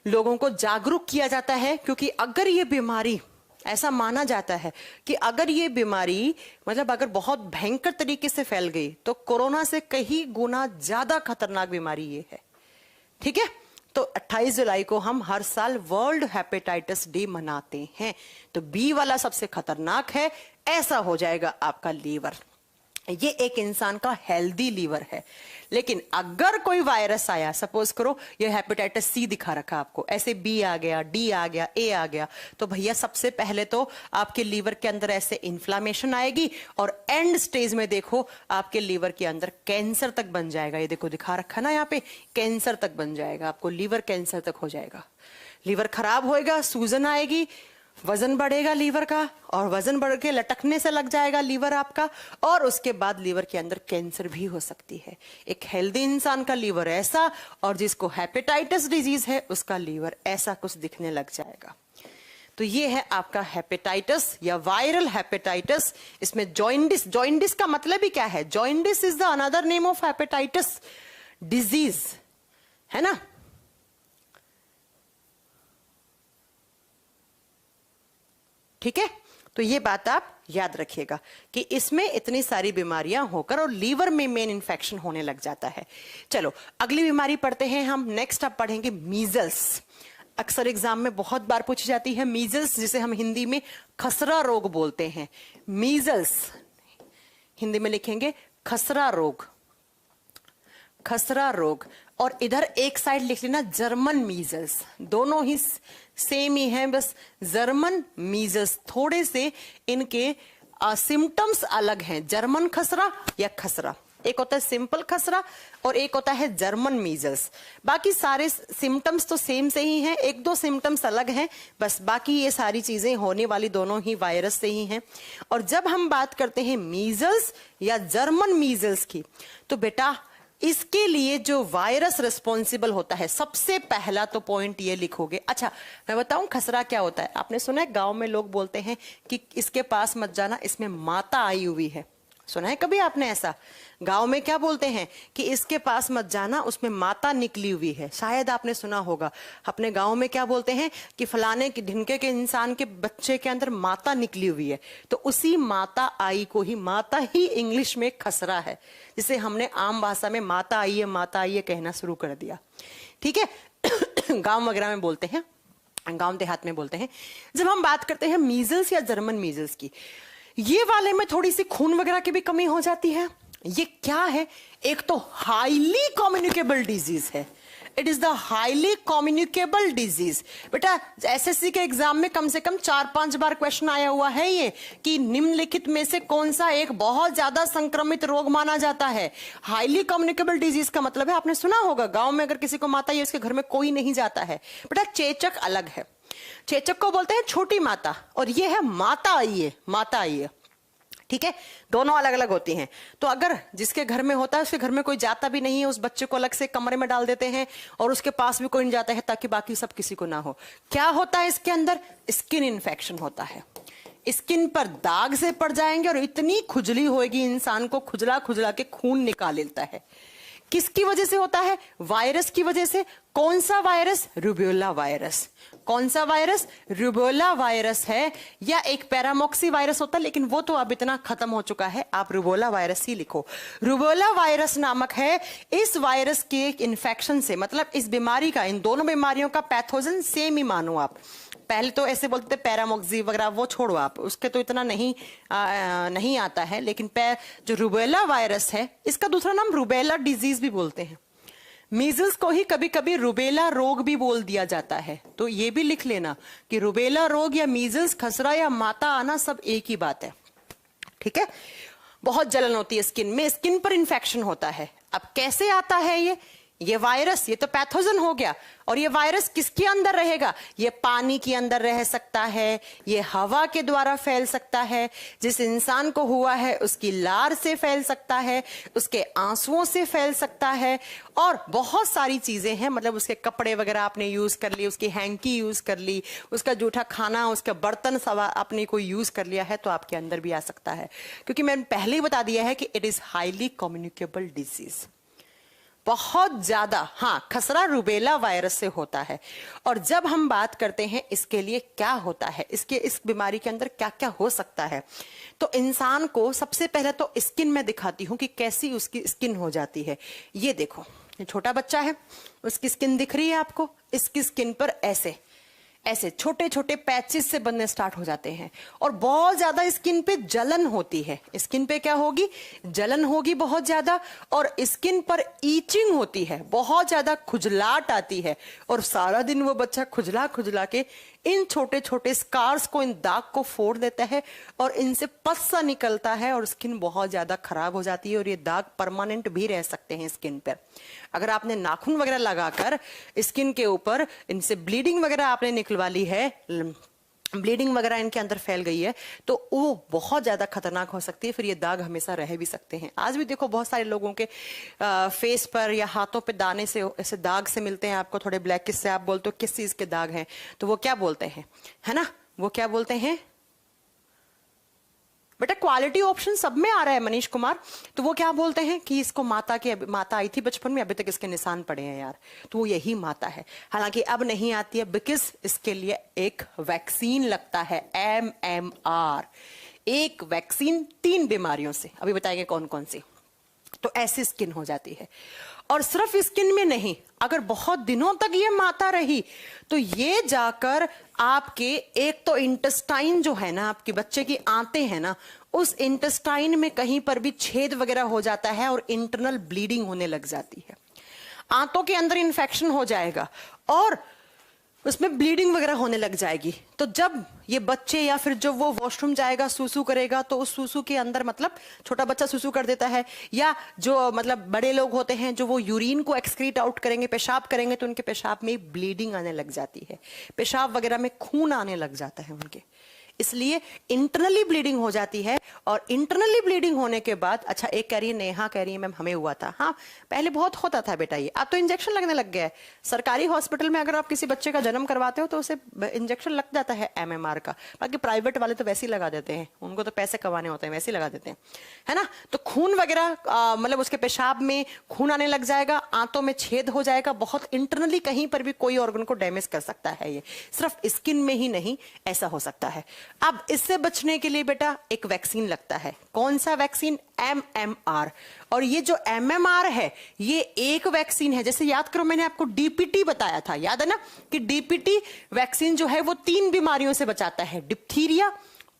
लोगों को जागरूक किया जाता है, क्योंकि अगर ये बीमारी, ऐसा माना जाता है कि अगर ये बीमारी मतलब अगर बहुत भयंकर तरीके से फैल गई तो कोरोना से कहीं गुना ज्यादा खतरनाक बीमारी ये है, ठीक है। तो 28 जुलाई को हम हर साल वर्ल्ड हेपेटाइटिस डे मनाते हैं। तो बी वाला सबसे खतरनाक है, ऐसा हो जाएगा आपका लीवर। ये एक इंसान का हेल्दी लीवर है। लेकिन अगर कोई वायरस आया, सपोज करो ये हेपेटाइटिस सी दिखा रखा आपको, ऐसे बी आ गया, डी आ गया, ए आ गया, तो भैया सबसे पहले तो आपके लीवर के अंदर ऐसे इन्फ्लामेशन आएगी और एंड स्टेज में देखो आपके लीवर के अंदर कैंसर तक बन जाएगा। ये देखो दिखा रखा ना यहाँ पे, कैंसर तक बन जाएगा, आपको लीवर कैंसर तक हो जाएगा। लीवर खराब होएगा, सूजन आएगी, वजन बढ़ेगा लीवर का, और वजन बढ़ के लटकने से लग जाएगा लीवर आपका, और उसके बाद लीवर के अंदर कैंसर भी हो सकती है। एक हेल्दी इंसान का लीवर ऐसा, और जिसको हेपेटाइटिस डिजीज है उसका लीवर ऐसा कुछ दिखने लग जाएगा। तो ये है आपका हेपेटाइटिस या वायरल हेपेटाइटिस। इसमें जॉइंडिस, जॉइंडिस का मतलब ही क्या है? Jaundice is the another name of hepatitis disease, है ना। ठीक है, तो ये बात आप याद रखिएगा कि इसमें इतनी सारी बीमारियां होकर और लीवर में मेन इन्फेक्शन होने लग जाता है। चलो अगली बीमारी पढ़ते हैं हम। नेक्स्ट आप पढ़ेंगे मीजल्स। अक्सर एग्जाम में बहुत बार पूछी जाती है मीजल्स, जिसे हम हिंदी में खसरा रोग बोलते हैं। मीजल्स हिंदी में लिखेंगे खसरा रोग, खसरा रोग। और इधर एक साइड लिख लेना जर्मन मीजल्स, दोनों ही सेम ही हैं, बस जर्मन मीजल्स थोड़े से इनके सिम्टम्स अलग हैं। जर्मन खसरा या खसरा, एक होता है सिंपल खसरा और एक होता है जर्मन मीजल्स। बाकी सारे सिम्टम्स तो सेम से ही हैं, एक दो सिम्टम्स अलग हैं बस, बाकी ये सारी चीजें होने वाली दोनों ही वायरस से ही हैं। और जब हम बात करते हैं मीजल्स या जर्मन मीजल्स की, तो बेटा इसके लिए जो वायरस रिस्पॉन्सिबल होता है, सबसे पहला तो पॉइंट ये लिखोगे। अच्छा मैं बताऊं खसरा क्या होता है? आपने सुना है गांव में लोग बोलते हैं कि इसके पास मत जाना, इसमें माता आई हुई है। सुना है कभी आपने ऐसा? गांव में क्या बोलते हैं कि इसके पास मत जाना, उसमें माता निकली हुई है। शायद आपने सुना होगा। अपने गांव में क्या बोलते हैं कि फलाने के ढिनके के इंसान के बच्चे के अंदर माता निकली हुई है। तो उसी माता आई को ही, माता ही इंग्लिश में खसरा है, जिसे हमने आम भाषा में माता आई है कहना शुरू कर दिया। ठीक है गांव वगैरह में बोलते हैं, गांव देहात में बोलते हैं। जब हम बात करते हैं मीजल्स या जर्मन मीजल्स की, ये वाले में थोड़ी सी खून वगैरह की भी कमी हो जाती है। ये क्या है? एक तो हाईली कम्युनिकेबल डिजीज है। It is the highly communicable disease. बेटा एसएससी के एग्जाम में कम से कम 4-5 बार क्वेश्चन आया हुआ है ये कि निम्नलिखित में से कौन सा एक बहुत ज्यादा संक्रमित रोग माना जाता है। हाईली कम्युनिकेबल डिजीज का मतलब है, आपने सुना होगा गांव में अगर किसी को माता है उसके घर में कोई नहीं जाता है। बेटा चेचक अलग है, चेचक को बोलते हैं छोटी माता, और ये है माता आई है, माता आई है। ठीक है, दोनों अलग अलग होती हैं। तो अगर जिसके घर में होता है उसके घर में कोई जाता भी नहीं है, उस बच्चे को अलग से कमरे में डाल देते हैं और उसके पास भी कोई नहीं जाता है ताकि बाकी सब किसी को ना हो। क्या होता है इसके अंदर? स्किन इन्फेक्शन होता है। स्किन पर दाग से पड़ जाएंगे और इतनी खुजली होगी, इंसान को खुजला खुजला के खून निकाल लेता है। किसकी वजह से होता है? वायरस की वजह से। कौन सा वायरस? Rubella virus. कौन सा वायरस? रूबेला वायरस है, या एक पैरामॉक्सी वायरस होता है, लेकिन वो तो अब इतना खत्म हो चुका है, आप रूबेला वायरस ही लिखो। रूबेला वायरस नामक है। इस वायरस के इन्फेक्शन से, मतलब इस बीमारी का, इन दोनों बीमारियों का पैथोजन सेम ही मानो आप। पहले तो ऐसे बोलते पैरामॉक्सी वगैरह, वो छोड़ो आप, उसके तो इतना नहीं आता है। लेकिन जो रूबेला वायरस है, इसका दूसरा नाम रूबेला डिजीज भी बोलते हैं। मीजल्स को ही कभी कभी रूबेला रोग भी बोल दिया जाता है। तो ये भी लिख लेना कि रूबेला रोग या मीजल्स, खसरा या माता आना सब एक ही बात है। ठीक है, बहुत जलन होती है स्किन में, स्किन पर इंफेक्शन होता है। अब कैसे आता है ये वायरस? ये तो पैथोजन हो गया। और ये वायरस किसके अंदर रहेगा? ये पानी के अंदर रह सकता है, ये हवा के द्वारा फैल सकता है, जिस इंसान को हुआ है उसकी लार से फैल सकता है, उसके आंसुओं से फैल सकता है, और बहुत सारी चीजें हैं। मतलब उसके कपड़े वगैरह आपने यूज कर लिए, उसकी हैंकी यूज कर ली, उसका जूठा खाना, उसका बर्तन सवा आपने कोई यूज कर लिया है, तो आपके अंदर भी आ सकता है। क्योंकि मैंने पहले ही बता दिया है कि it is highly communicable disease, बहुत ज्यादा। हाँ, खसरा रूबेला वायरस से होता है। और जब हम बात करते हैं इसके लिए क्या होता है, इस बीमारी के अंदर क्या क्या हो सकता है, तो इंसान को सबसे पहले तो स्किन में दिखाती हूं कि कैसी उसकी स्किन हो जाती है। ये देखो, ये छोटा बच्चा है, उसकी स्किन दिख रही है आपको, इसकी स्किन पर ऐसे ऐसे छोटे छोटे पैचेस से बनने स्टार्ट हो जाते हैं और बहुत ज्यादा स्किन पे जलन होती है। स्किन पे क्या होगी? जलन होगी बहुत ज्यादा, और स्किन पर ईचिंग होती है, बहुत ज्यादा खुजलाहट आती है, और सारा दिन वो बच्चा खुजला खुजला के इन छोटे छोटे स्कार्स को, इन दाग को फोड़ देता है और इनसे पस सा निकलता है और स्किन बहुत ज्यादा खराब हो जाती है और ये दाग परमानेंट भी रह सकते हैं स्किन पर। अगर आपने नाखून वगैरह लगाकर स्किन के ऊपर इनसे ब्लीडिंग वगैरह आपने निकलवा ली है, ब्लीडिंग वगैरह इनके अंदर फैल गई है, तो वो बहुत ज्यादा खतरनाक हो सकती है। फिर ये दाग हमेशा रह भी सकते हैं। आज भी देखो बहुत सारे लोगों के फेस पर या हाथों पे दाने से, ऐसे दाग से मिलते हैं आपको, थोड़े ब्लैक, किससे आप बोलते हो किस चीज के दाग हैं, तो वो क्या बोलते हैं, है ना, वो क्या बोलते हैं बेटा? क्वालिटी ऑप्शन सब में आ रहा है मनीष कुमार। तो वो क्या बोलते हैं कि इसको माता आई थी बचपन में, अभी तक इसके निशान पड़े हैं यार, तो वो यही माता है। हालांकि अब नहीं आती है, बिकॉज इसके लिए एक वैक्सीन लगता है, MMR, एक वैक्सीन 3 बीमारियों से, अभी बताएंगे कौन कौन सी। तो ऐसी स्किन हो जाती है। और सिर्फ स्किन में नहीं, अगर बहुत दिनों तक ये माता रही तो ये जाकर आपके, एक तो इंटेस्टाइन जो है ना, आपके बच्चे की आंतें हैं ना, उस इंटेस्टाइन में कहीं पर भी छेद वगैरह हो जाता है और इंटरनल ब्लीडिंग होने लग जाती है। आंतों के अंदर इन्फेक्शन हो जाएगा और उसमें ब्लीडिंग वगैरह होने लग जाएगी। तो जब ये बच्चे या फिर जब वो वॉशरूम जाएगा, सूसू करेगा, तो उस सूसू के अंदर, मतलब छोटा बच्चा सूसू कर देता है, या जो मतलब बड़े लोग होते हैं जो वो यूरिन को एक्सक्रीट आउट करेंगे, पेशाब करेंगे, तो उनके पेशाब में ब्लीडिंग आने लग जाती है, पेशाब वगैरह में खून आने लग जाता है उनके। इसलिए इंटरनली ब्लीडिंग हो जाती है। और इंटरनली ब्लीडिंग होने के बाद, अच्छा एक कह रही है, नेहा कह रही है मैम हमें हुआ था। हाँ, पहले बहुत होता था बेटा ये, अब तो इंजेक्शन लगने लग गया है। सरकारी हॉस्पिटल में अगर आप किसी बच्चे का जन्म करवाते हो तो उसे इंजेक्शन लग जाता है MMR का। बाकी प्राइवेट वाले तो वैसे ही लगा देते हैं, उनको तो पैसे कमाने होते हैं, वैसे ही लगा देते हैं, है ना। तो खून वगैरह, मतलब उसके पेशाब में खून आने लग जाएगा, आंतों में छेद हो जाएगा, बहुत इंटरनली कहीं पर भी कोई ऑर्गन को डैमेज कर सकता है। ये सिर्फ स्किन में ही नहीं, ऐसा हो सकता है। अब इससे बचने के लिए बेटा एक वैक्सीन लगता है। कौन सा वैक्सीन? MMR। और ये जो MMR है, ये एक वैक्सीन है। जैसे याद करो, मैंने आपको DPT बताया था, याद है ना, कि DPT वैक्सीन जो है वो 3 बीमारियों से बचाता है। डिप्थीरिया,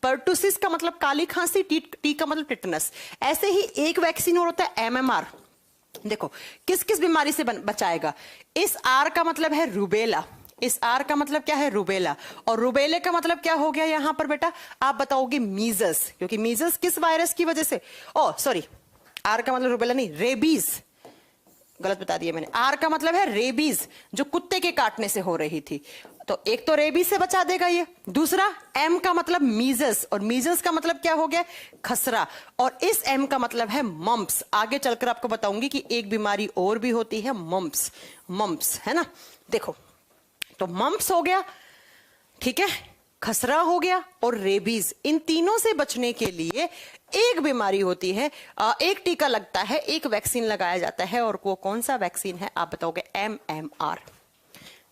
पर्टुसिस का मतलब काली खांसी, टी का मतलब टिटनस। ऐसे ही एक वैक्सीन और होता है MMR। देखो किस किस बीमारी से बचाएगा। इस R का मतलब है रूबेला, इस R का मतलब क्या है? रूबेला। और रूबेले का मतलब क्या हो गया यहां पर बेटा? आप बताओगे मीजल्स, क्योंकि मीजल्स किस वायरस की वजह से, सॉरी, R का मतलब रूबेला नहीं, रेबीज, गलत बता दिया मैंने। R का मतलब है रेबीज, जो कुत्ते के काटने से हो रही थी। तो एक तो रेबीज से बचा देगा ये। दूसरा M का मतलब मीजल्स, और मीजल्स का मतलब क्या हो गया? खसरा। और इस M का मतलब है मम्प्स। आगे चलकर आपको बताऊंगी कि एक बीमारी और भी होती है, मम्प्स, है ना। देखो, तो मम्प्स हो गया, ठीक है, खसरा हो गया और रेबीज। इन तीनों से बचने के लिए एक बीमारी होती है, एक टीका लगता है, एक वैक्सीन लगाया जाता है। और वो कौन सा वैक्सीन है? आप बताओगे MMR।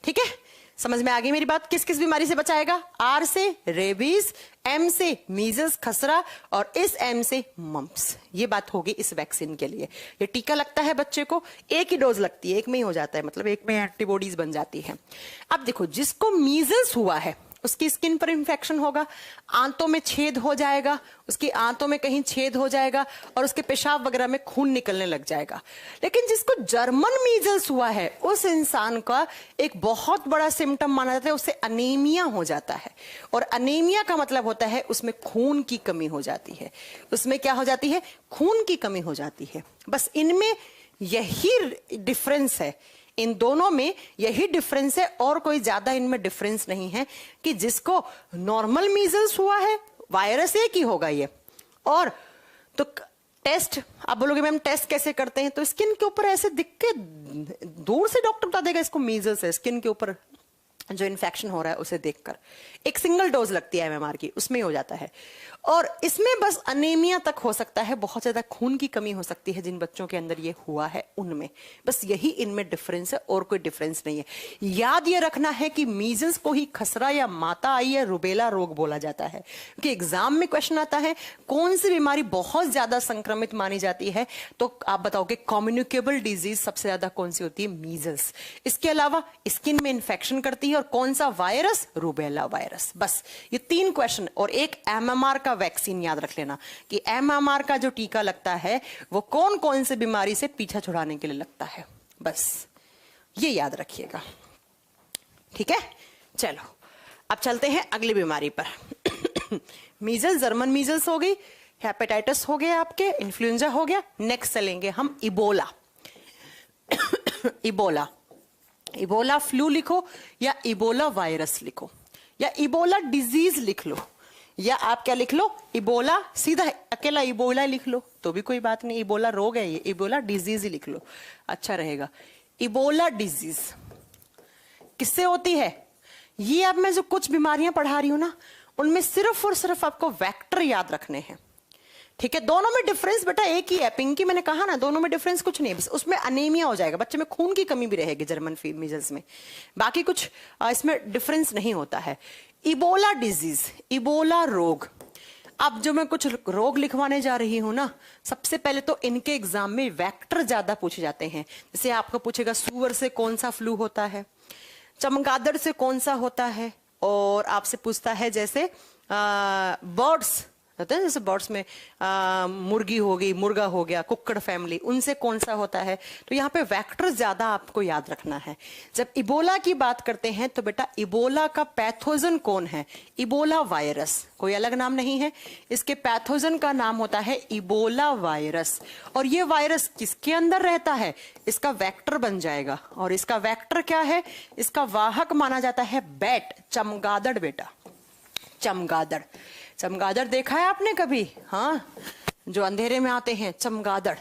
ठीक है, समझ में आ गई मेरी बात? किस किस बीमारी से बचाएगा? R से रेबीज, M से मीजल्स खसरा, और इस M से मम्प्स। ये बात होगी इस वैक्सीन के लिए। ये टीका लगता है बच्चे को, एक ही डोज लगती है, एक में ही हो जाता है, मतलब एक में एंटीबॉडीज बन जाती है। अब देखो, जिसको मीजल्स हुआ है उसकी स्किन पर इंफेक्शन होगा, आंतों में छेद हो जाएगा, उसकी आंतों में कहीं छेद हो जाएगा और उसके पेशाब वगैरह में खून निकलने लग जाएगा। लेकिन जिसको जर्मन मीजल्स हुआ है, उस इंसान का एक बहुत बड़ा सिम्टम माना जाता है, उससे अनीमिया हो जाता है। और अनीमिया का मतलब होता है उसमें खून की कमी हो जाती है। उसमें क्या हो जाती है? खून की कमी हो जाती है। बस इनमें यही डिफरेंस है, इन दोनों में यही डिफरेंस है, और कोई ज्यादा इनमें डिफरेंस नहीं है। कि जिसको नॉर्मल मीजल्स हुआ है, वायरस एक ही होगा ये। और तो टेस्ट, आप बोलोगे मैम टेस्ट कैसे करते हैं? तो स्किन के ऊपर ऐसे दिख के दूर से डॉक्टर बता देगा इसको मीजल्स है, स्किन के ऊपर जो इन्फेक्शन हो रहा है उसे देखकर। एक सिंगल डोज लगती है एमएमआर की, उसमें हो जाता है। और इसमें बस अनीमिया तक हो सकता है, बहुत ज्यादा खून की कमी हो सकती है जिन बच्चों के अंदर ये हुआ है उनमें, बस यही इनमें डिफरेंस है और कोई डिफरेंस नहीं है। याद ये रखना है कि मीजल्स को ही खसरा या माता आई या रुबेला रोग बोला जाता है, क्योंकि एग्जाम में क्वेश्चन आता है कौन सी बीमारी बहुत ज्यादा संक्रमित मानी जाती है, तो आप बताओगे कम्युनिकेबल डिजीज सबसे ज्यादा कौन सी होती है, मीजल्स। इसके अलावा स्किन में इंफेक्शन करती है, और कौन सा वायरस, रुबेला वायरस। बस ये 3 क्वेश्चन और एक एमएमआर का वैक्सीन याद रख लेना कि एमएमआर का जो टीका लगता है वो कौन कौन से बीमारी से पीछा छुड़ाने के लिए लगता है, बस ये याद रखिएगा, ठीक है। चलो अब चलते हैं अगली बीमारी पर। मीजल्स, जर्मन मीजल्स हो गई, हेपेटाइटिस हो गया आपके, इन्फ्लुएंजा हो गया। नेक्स्ट चलेंगे हम इबोला। इबोला, इबोला फ्लू लिखो या इबोला वायरस लिखो या इबोला डिजीज लिख लो, या आप क्या लिख लो, इबोला, सीधा अकेला इबोला लिख लो तो भी कोई बात नहीं, इबोला रोग है ये, इबोला डिजीज ही लिख लो, अच्छा रहेगा। इबोला डिजीज किससे होती है, ये अब मैं जो कुछ बीमारियां पढ़ा रही हूं ना उनमें सिर्फ और सिर्फ आपको वेक्टर याद रखने हैं, ठीक है। दोनों में डिफरेंस बेटा एक ही है, पिंकी मैंने कहा ना, दोनों में डिफरेंस कुछ नहीं है, बस उसमें अनीमिया हो जाएगा, बच्चे में खून की कमी भी रहेगी जर्मन मीजल्स में, बाकी कुछ इसमें डिफरेंस नहीं होता है। इबोला डिजीज, इबोला रोग। अब जो मैं कुछ रोग लिखवाने जा रही हूं ना, सबसे पहले तो इनके एग्जाम में वेक्टर ज्यादा पूछे जाते हैं। जैसे आपको पूछेगा सुअर से कौन सा फ्लू होता है, चमगादड़ से कौन सा होता है, और आपसे पूछता है जैसे बर्ड्स होते हैं, जैसे बर्ड्स में मुर्गी हो गई, मुर्गा हो गया, कुक्कड़ फैमिली, उनसे कौन सा होता है। तो यहाँ पे वेक्टर ज्यादा आपको याद रखना है। जब इबोला की बात करते हैं तो बेटा इबोला का पैथोजन कौन है, इबोला वायरस, कोई अलग नाम नहीं है, इसके पैथोजन का नाम होता है इबोला वायरस। और ये वायरस किसके अंदर रहता है, इसका वेक्टर बन जाएगा, और इसका वेक्टर क्या है, इसका वाहक माना जाता है बैट, चमगादड़ बेटा, चमगादड़। चमगादड़ देखा है आपने कभी, हाँ, जो अंधेरे में आते हैं, चमगादड़।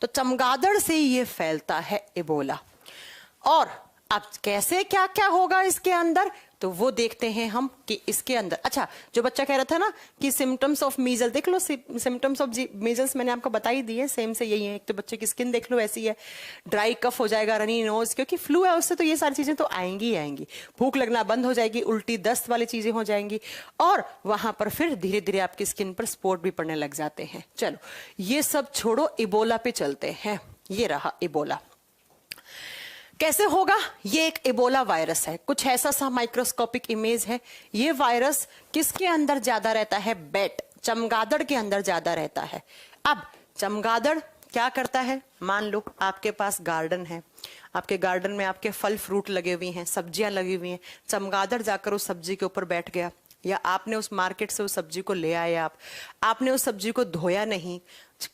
तो चमगादड़ से ये फैलता है इबोला। और अब कैसे क्या क्या होगा इसके अंदर, तो वो देखते हैं हम कि इसके अंदर, अच्छा जो बच्चा कह रहा था ना कि सिम्टम्स ऑफ मीजल्स देख लो, सिम्टम्स ऑफ मीजल्स मैंने आपको बता ही दिए, सेम से यही है। एक तो बच्चे की स्किन देख लो ऐसी है, ड्राई कफ हो जाएगा, रनी नोज, क्योंकि फ्लू है उससे तो ये सारी चीजें तो आएंगी ही आएंगी, भूख लगना बंद हो जाएगी, उल्टी दस्त वाली चीजें हो जाएंगी, और वहां पर फिर धीरे धीरे आपकी स्किन पर स्पॉट भी पड़ने लग जाते हैं। चलो ये सब छोड़ो, इबोला पे चलते हैं। ये रहा इबोला, कैसे होगा, ये एक इबोला वायरस है, कुछ ऐसा सा माइक्रोस्कोपिक इमेज है। ये वायरस किसके अंदर ज्यादा रहता है, बैट, चमगादड़ के अंदर ज्यादा रहता है। अब चमगादड़ क्या करता है, मान लो आपके पास गार्डन है, आपके गार्डन में आपके फल फ्रूट लगे हुए हैं, सब्जियां लगी हुई हैं, चमगादड़ जाकर उस सब्जी के ऊपर बैठ गया, या आपने उस मार्केट से उस सब्जी को ले आए, आपने उस सब्जी को धोया नहीं,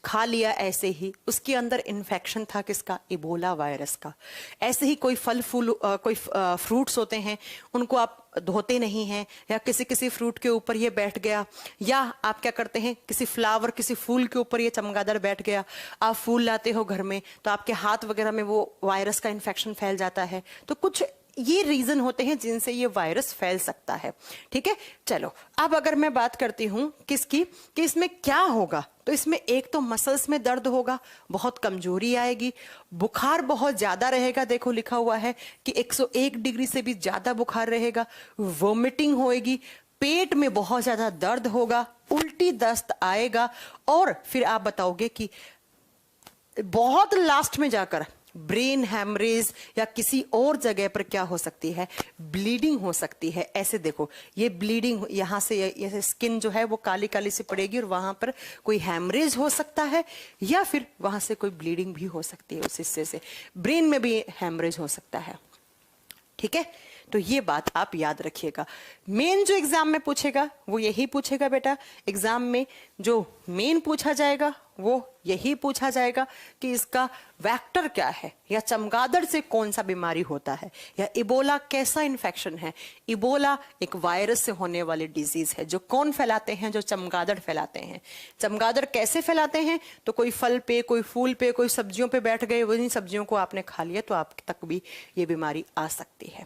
खा लिया ऐसे ही, उसके अंदर इन्फेक्शन था किसका, इबोला वायरस का। ऐसे ही कोई फल फूल कोई फ्रूट्स होते हैं, उनको आप धोते नहीं हैं, या किसी किसी फ्रूट के ऊपर ये बैठ गया, या आप क्या करते हैं किसी फ्लावर किसी फूल के ऊपर ये चमगादड़ बैठ गया, आप फूल लाते हो घर में तो आपके हाथ वगैरह में वो वायरस का इन्फेक्शन फैल जाता है। तो कुछ ये रीजन होते हैं जिनसे ये वायरस फैल सकता है, ठीक है। चलो अब अगर मैं बात करती हूं किसकी, कि इसमें क्या होगा, तो इसमें एक तो मसल्स में दर्द होगा, बहुत कमजोरी आएगी, बुखार बहुत ज्यादा रहेगा, देखो लिखा हुआ है कि 101 डिग्री से भी ज्यादा बुखार रहेगा, वोमिटिंग होएगी, पेट में बहुत ज्यादा दर्द होगा, उल्टी दस्त आएगा, और फिर आप बताओगे कि बहुत लास्ट में जाकर ब्रेन हैमरेज या किसी और जगह पर क्या हो सकती है, ब्लीडिंग हो सकती है। ऐसे देखो ये ब्लीडिंग यहाँ से, ये स्किन जो है वो काली काली से पड़ेगी, और वहां पर कोई हैमरेज हो सकता है, या फिर वहां से कोई ब्लीडिंग भी हो सकती है, उस हिस्से से ब्रेन में भी हैमरेज हो सकता है, ठीक है। तो ये बात आप याद रखिएगा। मेन जो एग्जाम में पूछेगा वो यही पूछेगा बेटा, एग्जाम में जो मेन पूछा जाएगा वो यही पूछा जाएगा कि इसका वेक्टर क्या है, या चमगादड़ से कौन सा बीमारी होता है, या इबोला कैसा इन्फेक्शन है। इबोला एक वायरस से होने वाली डिजीज है, जो कौन फैलाते हैं, जो चमगादड़ फैलाते हैं। चमगादड़ कैसे फैलाते हैं, तो कोई फल पे, कोई फूल पे, कोई सब्जियों पे बैठ गए, वही सब्जियों को आपने खा लिया तो आप तक भी ये बीमारी आ सकती है।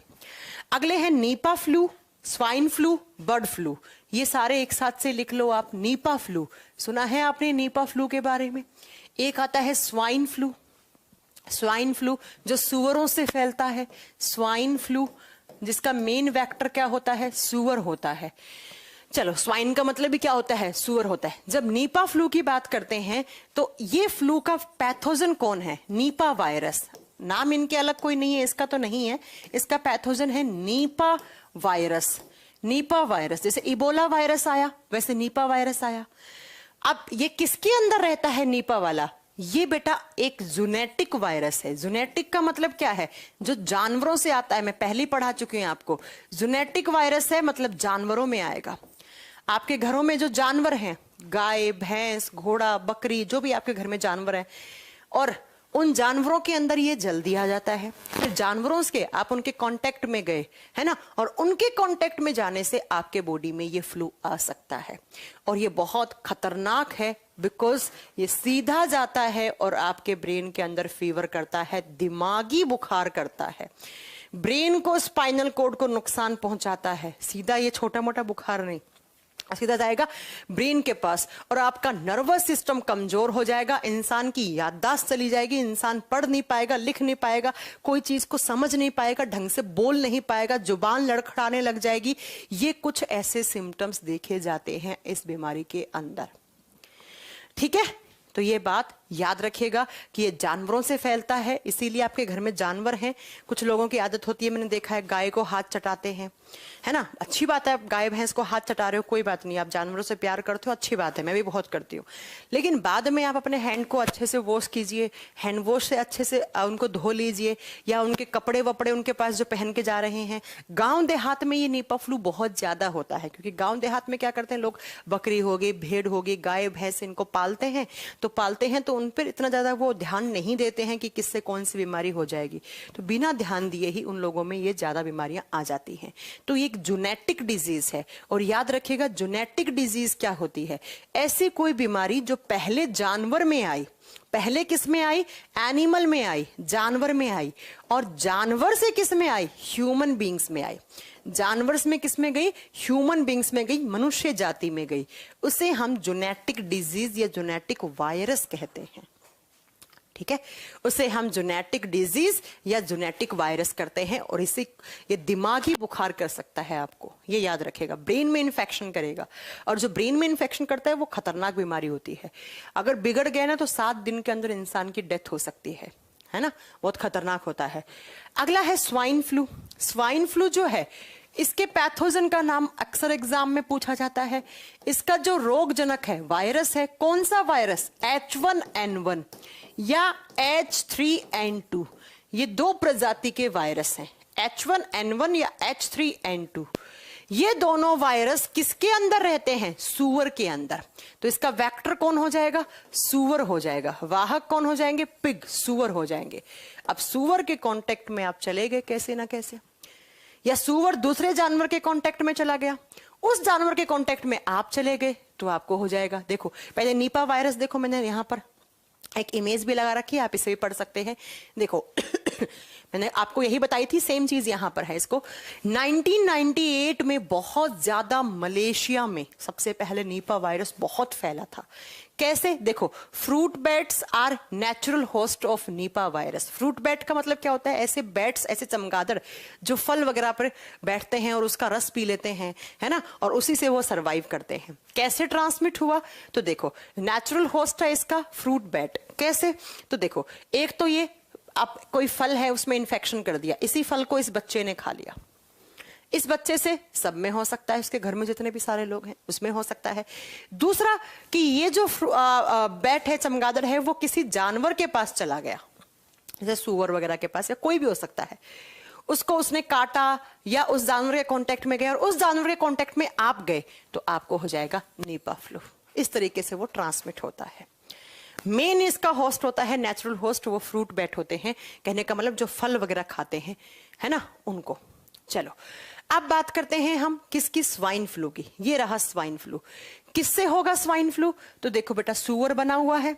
अगले हैं Nipah flu, swine flu, bird flu. ये सारे एक साथ से लिख लो आप। नीपा फ्लू, सुना है आपने नीपा फ्लू के बारे में? एक आता है स्वाइन फ्लू। स्वाइन फ्लू जो सुअरों से फैलता है, स्वाइन फ्लू, जिसका मेन वेक्टर क्या होता है? सुअर होता है। चलो, स्वाइन का मतलब भी क्या होता है? सुअर होता है। जब नीपा फ्लू की बात करते हैं तो ये फ्लू का पैथोजन कौन है? Nipah virus. नाम इनके अलग कोई नहीं है, इसका तो नहीं है, इसका पैथोजन है नीपा वायरस। नीपा वायरस, जैसे इबोला वायरस आया वैसे नीपा वायरस आया। अब ये किसके अंदर रहता है नीपा वाला? ये बेटा एक जूनेटिक वायरस है। जूनेटिक का मतलब क्या है? जो जानवरों से आता है। मैं पहले पढ़ा चुकी हूं आपको। जूनेटिक वायरस है मतलब जानवरों में आएगा। आपके घरों में जो जानवर हैं, गाय, भैंस, घोड़ा, बकरी, जो भी आपके घर में जानवर हैं, और उन जानवरों के अंदर ये जल्दी आ जाता है। फिर जानवरों से आप उनके कांटेक्ट में गए, है ना, और उनके कांटेक्ट में जाने से आपके बॉडी में ये फ्लू आ सकता है। और ये बहुत खतरनाक है बिकॉज ये सीधा जाता है और आपके ब्रेन के अंदर फीवर करता है, दिमागी बुखार करता है, ब्रेन को, स्पाइनल कोड को नुकसान पहुंचाता है। सीधा ये छोटा मोटा बुखार नहीं, सीधा जाएगा ब्रेन के पास और आपका नर्वस सिस्टम कमजोर हो जाएगा, इंसान की याददाश्त चली जाएगी, इंसान पढ़ नहीं पाएगा, लिख नहीं पाएगा, कोई चीज को समझ नहीं पाएगा, ढंग से बोल नहीं पाएगा, जुबान लड़खड़ाने लग जाएगी। ये कुछ ऐसे सिम्टम्स देखे जाते हैं इस बीमारी के अंदर। ठीक है, तो ये बात याद रखिएगा कि ये जानवरों से फैलता है, इसीलिए आपके घर में जानवर हैं। कुछ लोगों की आदत होती है, मैंने देखा है, गाय को हाथ चटाते हैं, है ना। अच्छी बात है, आप गाय भैंस को हाथ चटा रहे हो, कोई बात नहीं, आप जानवरों से प्यार करते हो, अच्छी बात है, मैं भी बहुत करती हूँ। लेकिन बाद में आप अपने हैंड को अच्छे से वॉश कीजिए, हैंड वॉश से अच्छे से उनको धो लीजिए, या उनके कपड़े वपड़े उनके पास जो पहन के जा रहे हैं। गाँव देहात में ये नीपा फ्लू बहुत ज्यादा होता है, क्योंकि गाँव देहात में क्या करते हैं लोग, बकरी हो गई, भेड़ हो गई, गाय भैंस, इनको पालते हैं तो उन पर इतना ज्यादा वो ध्यान नहीं देते हैं कि किससे कौन सी बीमारी हो जाएगी, तो बिना ध्यान दिए ही उन लोगों में ये ज्यादा बीमारियां आ जाती हैं। तो ये एक जेनेटिक डिजीज है। और याद रखिएगा, जेनेटिक डिजीज क्या होती है? ऐसी कोई बीमारी जो पहले जानवर में आई, पहले किस में आई? एनिमल में आई, जानवर में आई, और जानवर से किस में आई? ह्यूमन बींग्स में आई। जानवर में किस में गई? ह्यूमन बींग्स में गई, मनुष्य जाति में गई। उसे हम जेनेटिक डिजीज या जेनेटिक वायरस कहते हैं। ठीक है, उसे हम जेनेटिक डिजीज या जेनेटिक वायरस करते हैं। और इसे ये दिमागी बुखार कर सकता है आपको, ये याद रखेगा। ब्रेन में इन्फेक्शन करेगा, और जो ब्रेन में इन्फेक्शन करता है वो खतरनाक बीमारी होती है। अगर बिगड़ गए ना तो 7 दिन के अंदर इंसान की डेथ हो सकती है ना, बहुत खतरनाक होता है। अगला है स्वाइन फ्लू। स्वाइन फ्लू जो है, इसके पैथोजन का नाम अक्सर एग्जाम में पूछा जाता है। इसका जो रोगजनक है, वायरस है, कौन सा वायरस? H1N1 या H3N2। ये 2 प्रजाति के वायरस हैं, H1N1 या H3N2। ये दोनों वायरस किसके अंदर रहते हैं? सूअर के अंदर। तो इसका वेक्टर कौन हो जाएगा? सूअर हो जाएगा। वाहक कौन हो जाएंगे? पिग, सूअर हो जाएंगे। अब सूअर के कांटेक्ट में आप चले गए कैसे ना कैसे, या सूअर दूसरे जानवर के कांटेक्ट में चला गया, उस जानवर के कांटेक्ट में आप चले गए, तो आपको हो जाएगा। देखो पहले नीपा वायरस, देखो मैंने यहां पर एक इमेज भी लगा रखी है, आप इसे भी पढ़ सकते हैं। देखो मैंने आपको यही बताई थी, सेम चीज यहां पर है। इसको 1998 में बहुत ज्यादा मलेशिया में सबसे पहले नीपा वायरस बहुत फैला था। कैसे? देखो, fruit bats are natural host of Nipah virus. Fruit bat का मतलब क्या होता है? ऐसे बैट्स, ऐसे चमगादड़ जो फल वगैरह पर बैठते हैं और उसका रस पी लेते हैं, है ना, और उसी से वो सरवाइव करते हैं। कैसे ट्रांसमिट हुआ? तो देखो, नेचुरल होस्ट है इसका फ्रूट बैट। कैसे? तो देखो, एक तो ये आप कोई फल है उसमें इन्फेक्शन कर दिया, इसी फल को इस बच्चे ने खा लिया, इस बच्चे से सब में हो सकता है, उसके घर में जितने भी सारे लोग हैं उसमें हो सकता है। दूसरा कि ये जो बैट है, चमगादड़ है, वो किसी जानवर के पास चला गया, जैसे सूअर वगैरह के पास, या कोई भी हो सकता है, उसको उसने काटा या उस जानवर के कांटेक्ट में गया और उस जानवर के कांटेक्ट में आप गए, तो आपको हो जाएगा नीपा फ्लू। इस तरीके से वो ट्रांसमिट होता है। मेन इसका होस्ट होता है, नेचुरल होस्ट, वो फ्रूट बैट होते हैं। कहने का मतलब जो फल वगैरह खाते हैं, है ना, उनको। चलो अब बात करते हैं हम किसकी? स्वाइन फ्लू की। ये रहा स्वाइन फ्लू। किससे होगा स्वाइन फ्लू? तो देखो बेटा, सूअर बना हुआ है,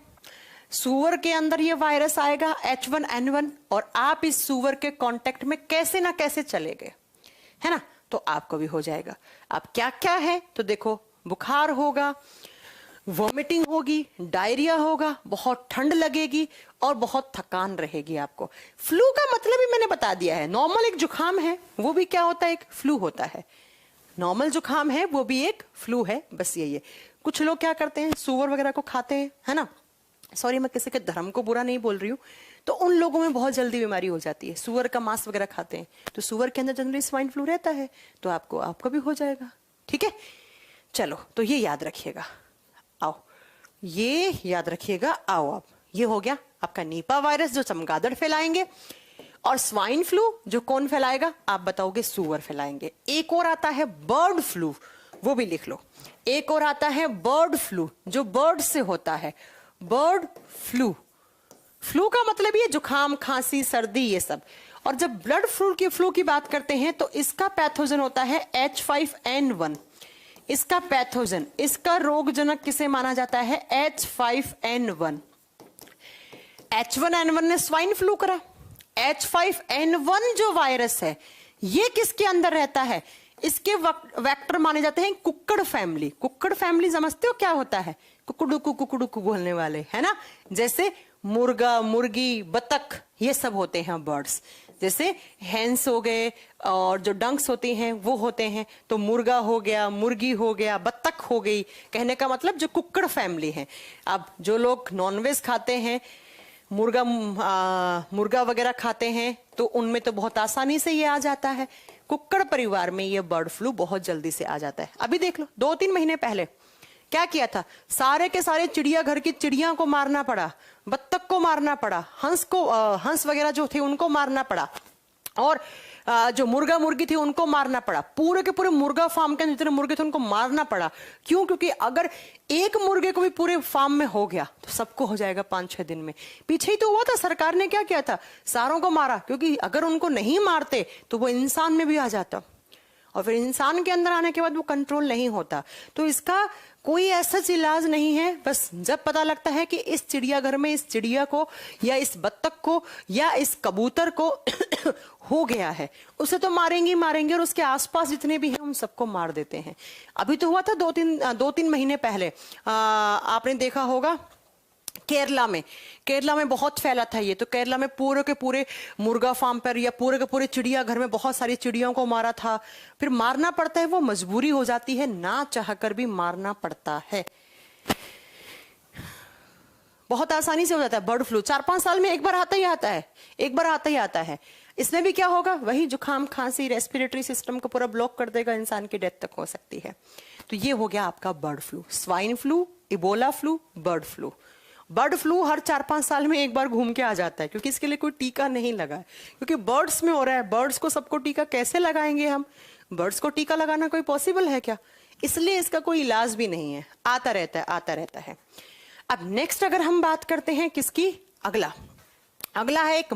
सूअर के अंदर ये वायरस आएगा H1N1 और आप इस सूअर के कांटेक्ट में कैसे ना कैसे चले गए, है ना, तो आपको भी हो जाएगा। अब क्या क्या है तो देखो, बुखार होगा, वॉमिटिंग होगी, डायरिया होगा, बहुत ठंड लगेगी और बहुत थकान रहेगी आपको। फ्लू का मतलब ही मैंने बता दिया है, नॉर्मल एक जुकाम है वो भी क्या होता है, एक फ्लू होता है। नॉर्मल जुकाम है वो भी एक फ्लू है, बस यही है। कुछ लोग क्या करते हैं, सूअर वगैरह को खाते हैं, है ना, सॉरी मैं किसी के धर्म को बुरा नहीं बोल रही हूँ, तो उन लोगों में बहुत जल्दी बीमारी हो जाती है। सूअर का मांस वगैरह खाते हैं तो सूअर के अंदर जनरली स्वाइन फ्लू रहता है, तो आपको भी हो जाएगा। ठीक है, चलो तो ये याद रखिएगा। आओ, ये याद रखिएगा। आओ, अब ये हो गया आपका नीपा वायरस जो चमगादड़ फैलाएंगे, और स्वाइन फ्लू जो कौन फैलाएगा आप बताओगे, सूअर फैलाएंगे। एक और आता है बर्ड फ्लू, वो भी लिख लो। एक और आता है बर्ड फ्लू जो बर्ड से होता है, बर्ड फ्लू। फ्लू का मतलब ये जुकाम, खांसी, सर्दी, ये सब। और जब ब्लड फ्लू की बात करते हैं तो इसका पैथोजन होता है H5N1। इसका पैथोजन, इसका रोगजनक किसे माना जाता है, H5N1। H1N1 ने स्वाइन फ्लू करा, H5N1 जो वायरस है ये किसके अंदर रहता है, इसके वेक्टर माने जाते हैं कुक्कड़ फैमिली। कुक्कड़ फैमिली समझते हो क्या होता है, कुकुडुकु बोलने वाले, है ना, जैसे मुर्गा, मुर्गी, बतख, ये सब होते हैं बर्ड्स। जैसे हैंस हो गए और जो डंक्स होती हैं वो होते हैं, तो मुर्गा हो गया, मुर्गी हो गया, बतख हो गई, कहने का मतलब जो कुक्कड़ फैमिली है। अब जो लोग नॉनवेज खाते हैं, मुर्गा वगैरह खाते हैं, तो उनमें तो बहुत आसानी से ये आ जाता है। कुक्कड़ परिवार में ये बर्ड फ्लू बहुत जल्दी से आ जाता है। अभी देख लो, 2-3 महीने पहले क्या किया था, सारे के सारे चिड़ियाघर की चिड़िया को मारना पड़ा, बत्तख को मारना पड़ा, हंस वगैरह जो थे उनको मारना पड़ा, और जो मुर्गा मुर्गी थी उनको मारना पड़ा। पूरे के पूरे मुर्गा फार्म के जितने मुर्गे थे उनको मारना पड़ा। क्यों? क्योंकि अगर एक मुर्गे को भी पूरे फार्म में हो गया तो सबको हो जाएगा 5-6 दिन में। पीछे ही तो हुआ था, सरकार ने क्या किया था, सारों को मारा, क्योंकि अगर उनको नहीं मारते तो वो इंसान में भी आ जाता, और फिर इंसान के अंदर आने के बाद वो कंट्रोल नहीं होता। तो इसका कोई ऐसा इलाज नहीं है। बस जब पता लगता है कि इस चिड़ियाघर में इस चिड़िया को या इस बत्तख को या इस कबूतर को हो गया है, उसे तो मारेंगे मारेंगे, और उसके आसपास जितने भी हैं उन सबको मार देते हैं। अभी तो हुआ था 2-3 महीने पहले, आपने देखा होगा केरला में बहुत फैला था ये। तो केरला में पूरे के पूरे मुर्गा फार्म पर या पूरे के पूरे चिड़ियाघर में बहुत सारी चिड़ियों को मारा था। फिर मारना पड़ता है, वो मजबूरी हो जाती है, ना चाहकर भी मारना पड़ता है। बहुत आसानी से हो जाता है बर्ड फ्लू, 4-5 साल में एक बार आता ही आता है। इसमें भी क्या होगा, वही जुकाम, खांसी, रेस्पिरेटरी सिस्टम को पूरा ब्लॉक कर देगा, इंसान की डेथ तक हो सकती है। तो ये हो गया आपका bird flu, swine flu, Ebola flu, bird flu. Bird flu हर 4-5 साल में एक बार घूम के आ जाता है, क्योंकि इसके लिए कोई टीका नहीं लगा है, क्योंकि बर्ड्स में हो रहा है। बर्ड्स को सबको टीका कैसे लगाएंगे हम, बर्ड्स को टीका लगाना कोई पॉसिबल है क्या, इसलिए इसका कोई इलाज भी नहीं है, आता रहता है। अब नेक्स्ट अगर हम बात करते हैं किसकी, अगला है एक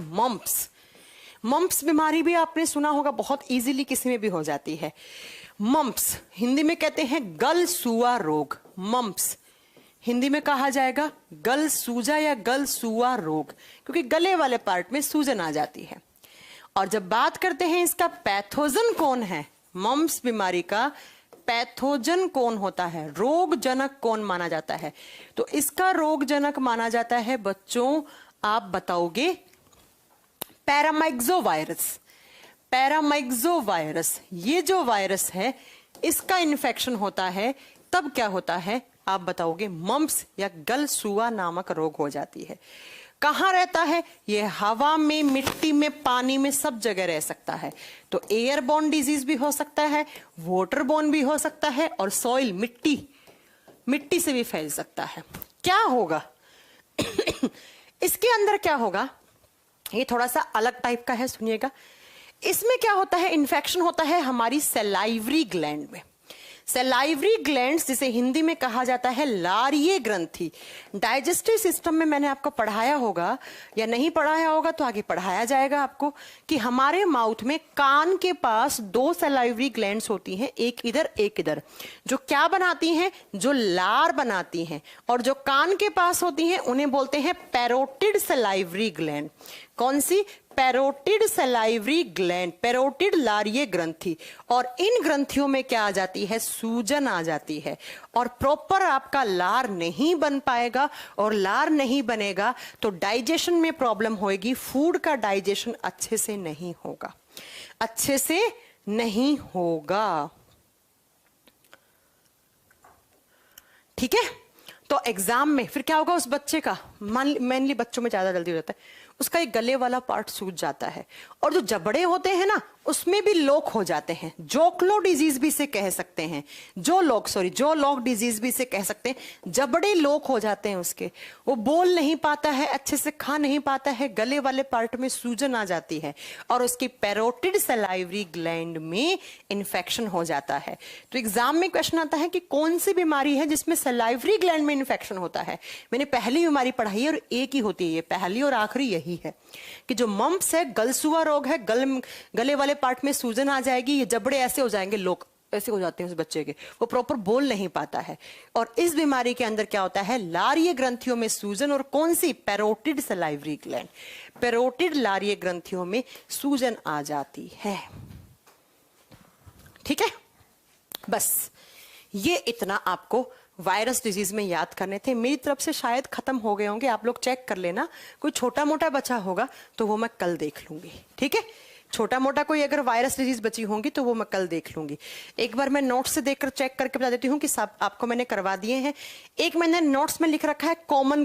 मम्प्स बीमारी भी आपने सुना होगा, बहुत इजीली किसी में भी हो जाती है। मम्प्स हिंदी में कहते हैं गलसूआ रोग। मम्प्स हिंदी में कहा जाएगा गलसूजा या गलसूआ रोग, क्योंकि गले वाले पार्ट में सूजन आ जाती है। और जब बात करते हैं इसका पैथोजन कौन है, मम्प्स बीमारी का पैथोजन कौन होता है, रोगजनक कौन माना जाता है, तो इसका रोगजनक माना जाता है बच्चों, आप बताओगे पैरामाइक्सोवायरस। ये जो वायरस है इसका इन्फेक्शन होता है, तब क्या होता है आप बताओगे, मम्प्स या गलसूआ नामक रोग हो जाती है। कहां रहता है ये, हवा में, मिट्टी में, पानी में, सब जगह रह सकता है। तो एयरबोर्न डिजीज भी हो सकता है, वाटरबोर्न भी हो सकता है, और सॉइल, मिट्टी से भी फैल सकता है। क्या होगा इसके अंदर क्या होगा, ये थोड़ा सा अलग टाइप का है, सुनिएगा। इसमें क्या होता है, इन्फेक्शन होता है हमारी सलाइवरी ग्लैंड में। सलाइवरी ग्लैंड्स, जिसे हिंदी में कहा जाता है लारीय ग्रंथि। डाइजेस्टिव सिस्टम में मैंने आपको पढ़ाया होगा या नहीं पढ़ाया होगा तो आगे पढ़ाया जाएगा आपको कि हमारे माउथ में कान के पास 2 सलाइवरी ग्लैंड्स होती हैं, एक इधर एक इधर, जो क्या बनाती हैं, जो लार बनाती हैं। और जो कान के पास होती हैं उन्हें बोलते हैं पैरोटिड सलाइवरी ग्लैंड। कौन सी? पैरोटिड सलाइवरी ग्लैंड, पैरोटिड लारीय ग्रंथि। और इन ग्रंथियों में क्या आ जाती है? सूजन आ जाती है और प्रॉपर आपका लार नहीं बन पाएगा। और लार नहीं बनेगा तो डाइजेशन में प्रॉब्लम होगी, फूड का डाइजेशन अच्छे से नहीं होगा, अच्छे से नहीं होगा। ठीक है, तो एग्जाम में फिर क्या होगा उस बच्चे का? मेनली बच्चों में ज्यादा जल्दी हो जाता है, उसका एक गले वाला पार्ट सूज जाता है और जो जबड़े होते हैं ना उसमें भी लॉक हो जाते हैं। जोक्लो डिजीज भी से कह सकते हैं, जो लॉक डिजीज भी से कह सकते हैं। जबड़े लॉक हो जाते हैं उसके, वो बोल नहीं पाता है, अच्छे से खा नहीं पाता है, गले वाले पार्ट में सूजन आ जाती है और उसकी पैरोटिड सलाइवरी ग्लैंड में इंफेक्शन हो जाता है। तो एग्जाम में क्वेश्चन आता है कि कौन सी बीमारी है जिसमें सलाइवरी ग्लैंड में इंफेक्शन होता है। मैंने पहली बीमारी पढ़ाई है और एक ही होती है, ये पहली और आखिरी यही है कि जो मम्प्स है, गलसुआ रोग है, गले वाले पार्ट में सूजन आ जाएगी, ये जबड़े ऐसे हो जाएंगे, लोग ऐसे हो जाते हैं उस बच्चे के, वो प्रॉपर बोल नहीं पाता है। और इस बीमारी के अंदर क्या होता है? लारीय ग्रंथियों में सूजन। और कौन सी? पैरोटिड सलाइवरी ग्लैंड, पैरोटिड लारीय ग्रंथियों में सूजन आ जाती है। ठीक है, बस ये इतना आपको वायरस डिजीज में याद करने थे। मेरी तरफ से शायद खत्म हो गए होंगे, आप लोग चेक कर लेना। कोई छोटा मोटा बचा होगा तो वो मैं कल देख लूंगी। ठीक है, छोटा मोटा कोई अगर वायरस डिजीज बची होंगी तो वो मैं कल देख लूंगी। एक बार मैं नोट्स से देखकर चेक करके बता देती हूँ कि सब आपको मैंने करवा दिए हैं। एक मैंने नोट्स में लिख रखा है कॉमन